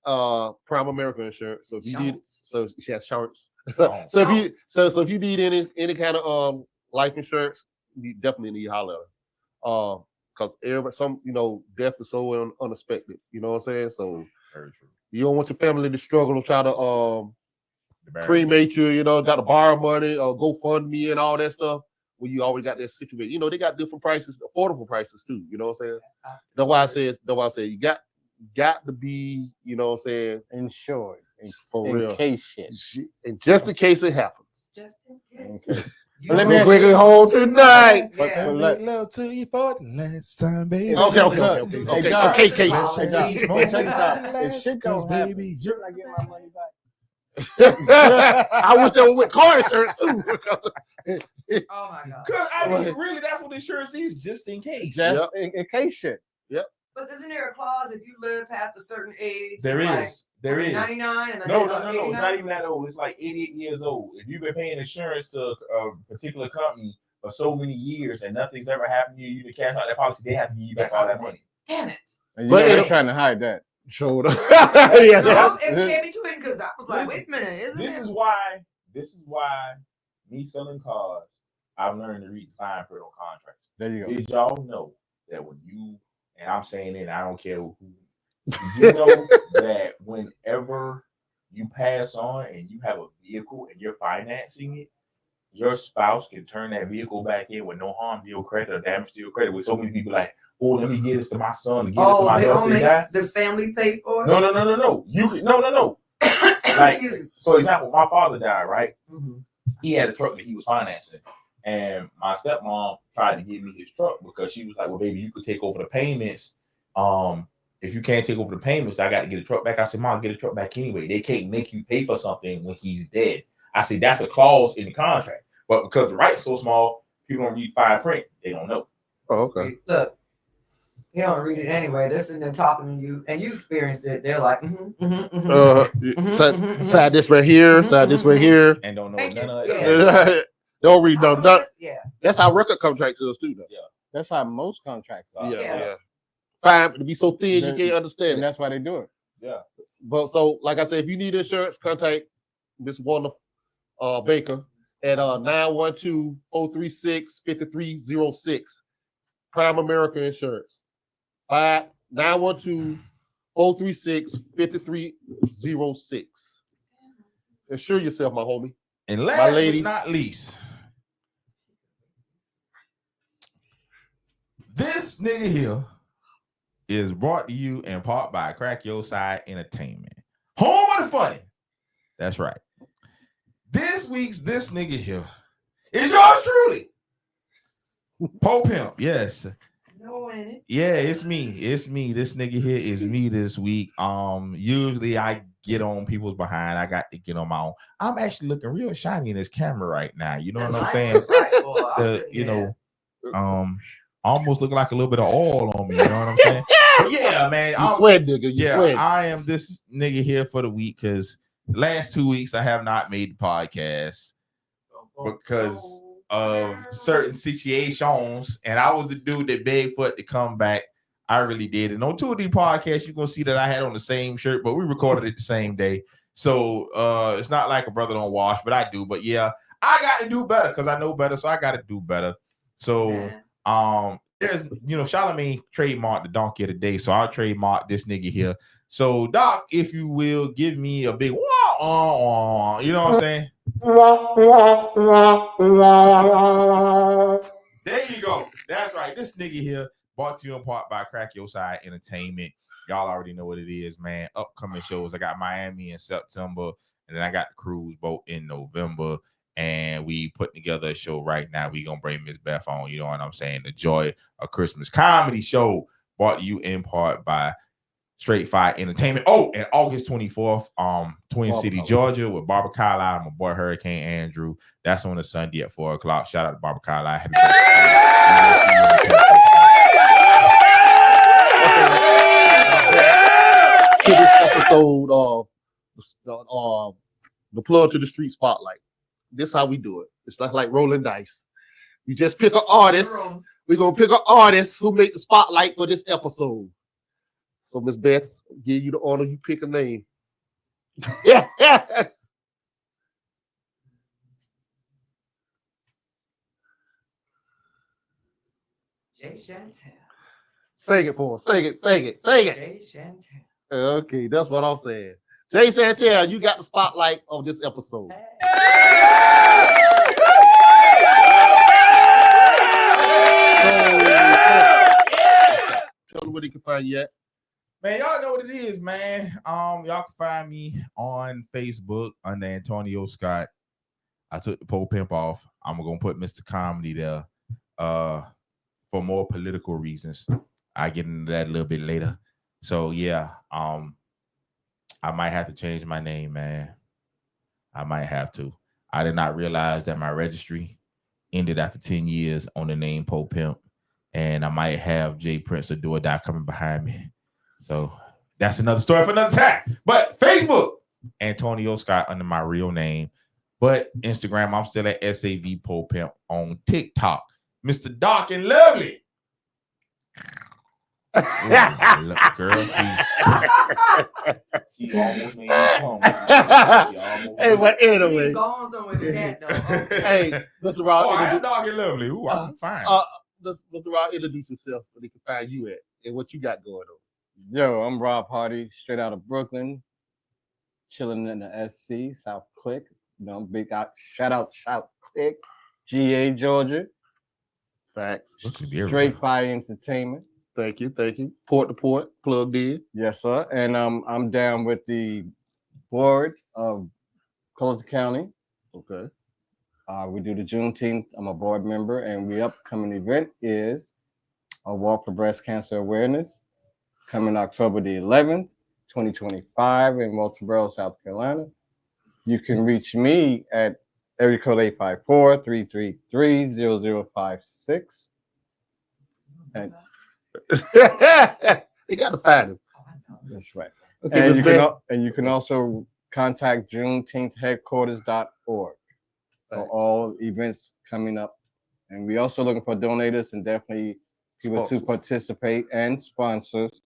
Prime America insurance. So if you need, so she has insurance. So if you need any kind of life insurance, you definitely need to holler at her. Because everybody, death is so unexpected. You know what I'm saying? So Very true. you don't want your family to struggle to try to cremate you. Got to borrow money or GoFundMe and all that stuff. Well, you already got that situated. They got different prices, affordable prices too. You know what I'm saying? That's why I say you got to be, Insured. for In real. case shit. And just in case it happens. just in case. Okay. You Let know me what? ask Bring it home tonight. Yeah. But let- love to you for the last time, baby. Hey, Doc. Okay, Hey, Doc. Hey, Check this out. If shit don't happen, you're not getting my money back. I wish they were with car insurance too. Oh my God. Because I mean, really, that's what insurance is, just in case. Just in case shit. But isn't there a clause if you live past a certain age? There like, is. There is. 99 and No. 89? It's not even that old. It's like 88 years old. If you've been paying insurance to a particular company for so many years and nothing's ever happened to you, you can cash out that policy, they have to give you back all that money. Damn it. And But you're it- trying to hide that. Showed up. No, that's- it can't be too because I was like, Listen, wait a minute, isn't This it? is why me selling cars, I've learned to read the fine print on contracts. There you go. Did y'all know that when you, and I'm saying it, I don't care who, did you know that whenever you pass on and you have a vehicle and you're financing it, your spouse can turn that vehicle back in with no harm to your credit or damage to your credit? With so many people like, oh, let me get this to my son, to get this to my they daughter. don't make the family pay for it? No. You can no. Like, for example, my father died, right? Mhm. He had a truck that he was financing. And my stepmom tried to give me his truck because she was like, well, baby, you could take over the payments. If you can't take over the payments, I got to get a truck back. I said, Mom, get a truck back anyway. They can't make you pay for something when he's dead. I said, that's a clause in the contract. But because the right's so small, people don't read fine print. They don't know. Oh, okay. Look, you don't read it anyway. They're sitting there talking to you, and you experience it. They're like, Side this right here, side this right here. And don't know Thank none you. of Yeah. that. Don't read no. Yeah. That's how record contracts is too. Though. That's how most contracts are. Yeah. Fine to be so thin you Then- can't understand And it. that's why they do it. Yeah. But so, like I said, if you need insurance, contact Miss Wanda Baker at 912-436-5306. Prime America Insurance. 912-436-5306. Insure yourself, my homie. And My last ladies. but not least, this nigga here is brought to you in part by Crack Your Side Entertainment. Home of the funny. That's right. This week's This Nigga Here is yours truly. Poe Pimp, yes. No, ain't it? Yeah, it's me. It's me. This nigga here is me this week. Usually I get on people's behind. I got to get on my own. I'm actually looking real shiny in this camera right now. You know what I'm saying? Right, boy, I'm The- sitting you here. know, almost look like a little bit of oil on me. You know what I'm saying? But yeah, man. You sweat, nigga. You Yeah, sweat. I am this nigga here for the week because the last 2 weeks I have not made the podcast because certain situations, and I was the dude that begged for it to come back. I really did. And on 2 of these podcasts, you're gonna see that I had on the same shirt, but we recorded it the same day. So it's not like a brother don't wash, but I do. But yeah, I got to do better because I know better, so I got to do better. So there's Charlamagne trademarked the donkey of the day, so I'll trademark this nigga here. So Doc, if you will, give me a big wah, you know what I'm saying? There you go. That's right. This nigga here brought to you in part by Crack Your Side Entertainment. Y'all already know what it is, man. Upcoming shows. I got Miami in September, and then I got the cruise boat in November. And we put together a show right now. We gonna bring Miss Beth on. You know what I'm saying? The Joy of Christmas comedy show brought to you in part by Straight Fire Entertainment. Oh, and August 24th, Twin City, Georgia, with Barbara Carlisle and my boy Hurricane Andrew. That's on a Sunday at 4:00. Shout out to Barbara Carlisle. Happy birthday. To this episode of the plug to the street spotlight. This how we do it. It's like rolling dice. You just pick an artist. We're gonna pick an artist who made the spotlight for this episode. So Miss Beth, give you the honor. You pick a name. Yeah. Jay Chantel. Sing it for us. Sing it. Jay Chantel. Okay, that's what I'm saying. Jay Chantel, you got the spotlight on this episode. Tell me where they can find you at. Man, y'all know what it is, man. Y'all can find me on Facebook under Antonio Scott. I took the pole pimp off. I'm gonna put Mr. Comedy there for more political reasons. I get into that a little bit later. So yeah, I might have to change my name, man. I might have to. I did not realize that my registry ended after 10 years on the name Pole Pimp, and I might have Jay Prince or Do or Die coming behind me. So that's another story for another time. But Facebook, Antonio Scott under my real name. But Instagram, I'm still at SAV Pole Pimp. On TikTok, Mr. Dark and Lovely. Ooh, girl, she almost made me come. Hey, but anyway. Hey, Mr. Rob. Oh, I am Dark and Lovely. Ooh, I'm fine. Mr. Rob, introduce yourself so they can find you at and what you got going on. Yo, I'm Rob Hardy, straight out of Brooklyn, chilling in the SC, South Click. You know, big out, shout out South Click, GA, Georgia. Facts. Straight Fire Entertainment. Thank you. Port to port, plugged in. Yes, sir. And I'm down with the board of Colleton County. Okay. We do the Juneteenth. I'm a board member, and the upcoming event is a Walk for Breast Cancer Awareness coming October the 11th, 2025 in Walterboro, South Carolina. You can reach me at area code 854-333-0056. And you got to find him. That's right. Okay, and you can also contact JuneteenthHeadquarters.org for all events coming up. And we also looking for donators and definitely people to participate and sponsors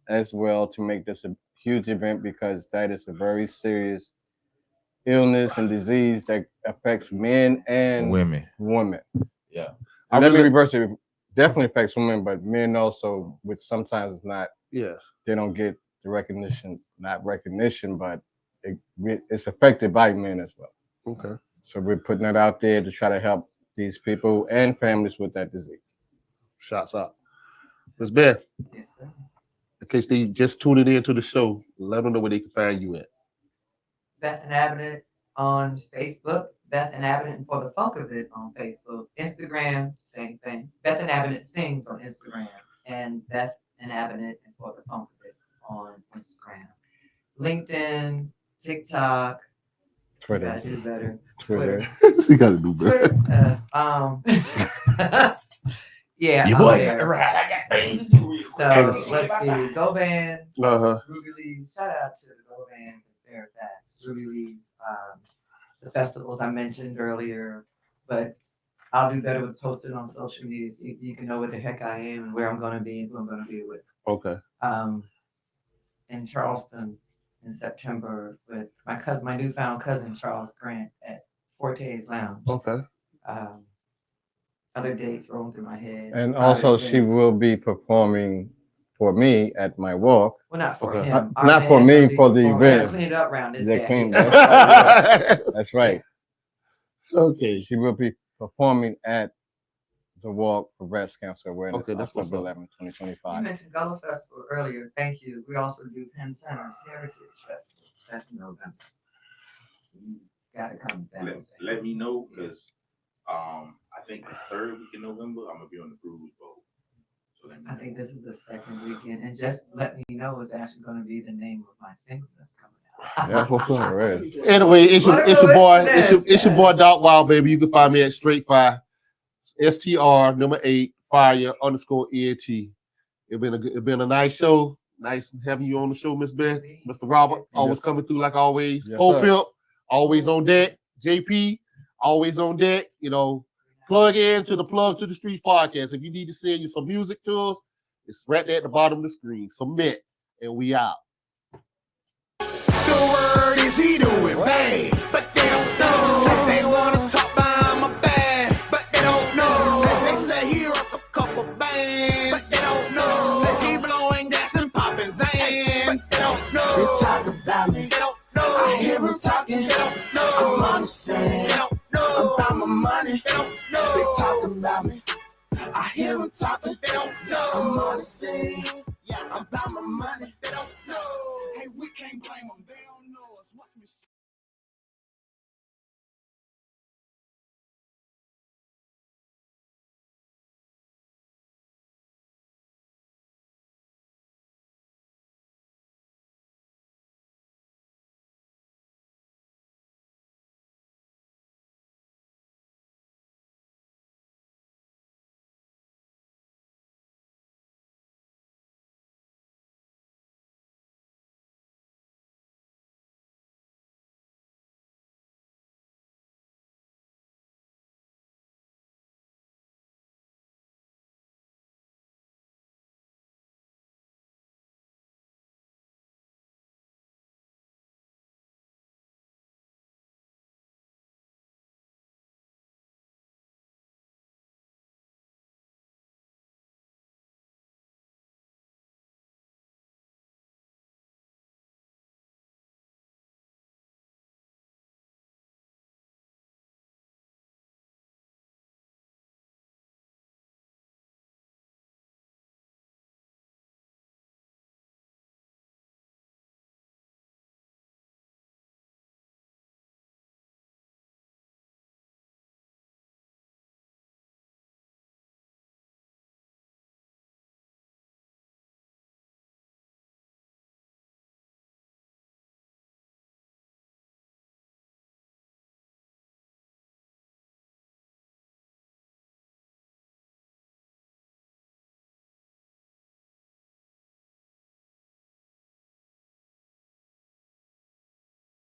as well to make this a huge event, because that is a very serious illness and disease that affects men and women. Yeah. And let me reverse it. Definitely affects women, but men also, which sometimes is not. Yes. They don't get the recognition, not recognition, but it's affected by men as well. Okay. So we're putting it out there to try to help these people and families with that disease. Shots out. Ms. Beth. Yes, sir. In case they just tuned in to the show, let them know where they can find you at. Beth and Abbott on Facebook. Beth and Abbott and For the Funk of It on Facebook. Instagram, same thing. Beth and Abbott Sings on Instagram. And Beth and Abbott and For the Funk of It on Instagram. LinkedIn, TikTok. Twitter. Gotta do better. Twitter. You gotta do better. Yeah. Your boy got the ride. I got things to do. So let's see. Go Bands. Ruby Lee's. Shout out to the Go Bands and Fairfax. Ruby Lee's. The festivals I mentioned earlier. But I'll do better with posting on social media so you can know what the heck I am and where I'm going to be and who I'm going to be with. Okay. In Charleston in September with my newfound cousin Charles Grant at Forte's Lounge. Okay. Other dates rolling through my head. And also, she will be performing for me at my walk. Well, not for Okay. him. Not for me, for the event. Clean it up around this They guy. clean. That's right. Okay. She will be performing at the Walk for Breast Cancer Awareness, Okay, that's October what's up. 11, You 2025. mentioned Gullah Festival earlier. Thank you. We also do Penn Center's Heritage Festival. That's in November. You gotta come back. Let me know because I think the third week in November I'm gonna be on the cruise boat. So let me I think this is the second weekend, and just let me know it's actually going to be the name of my single that's coming out. That's what's up. Right. Anyway, it's your boy. It's your boy Doc Wild, baby. You can find me at Streetz, STR 8 fire_ENT. It's been a nice show. Nice having you on the show, Miss Beth. Mr. Robert, always coming through like always. Yes, Pole sir. Pimp, always on deck. JP, always on deck. You know, plug to the Streetz podcast. If you need to send you some music to us, it's right there at the bottom of the screen. Submit, and we out. The word is he doing bad, but they don't know. They wanna talk behind my back, but they don't know. They say he rock a couple bands, but they don't know. He blowing gas and popping Zans, but they don't know. They talk about me, they don't know. I hear them talking, they don't know. I'm on the scene, they don't know. About my money, they don't know. They talking about me. I hear them talking, they don't know. I'm on the scene, yeah, I'm about my money, they don't know. Hey, we can't blame them, they don't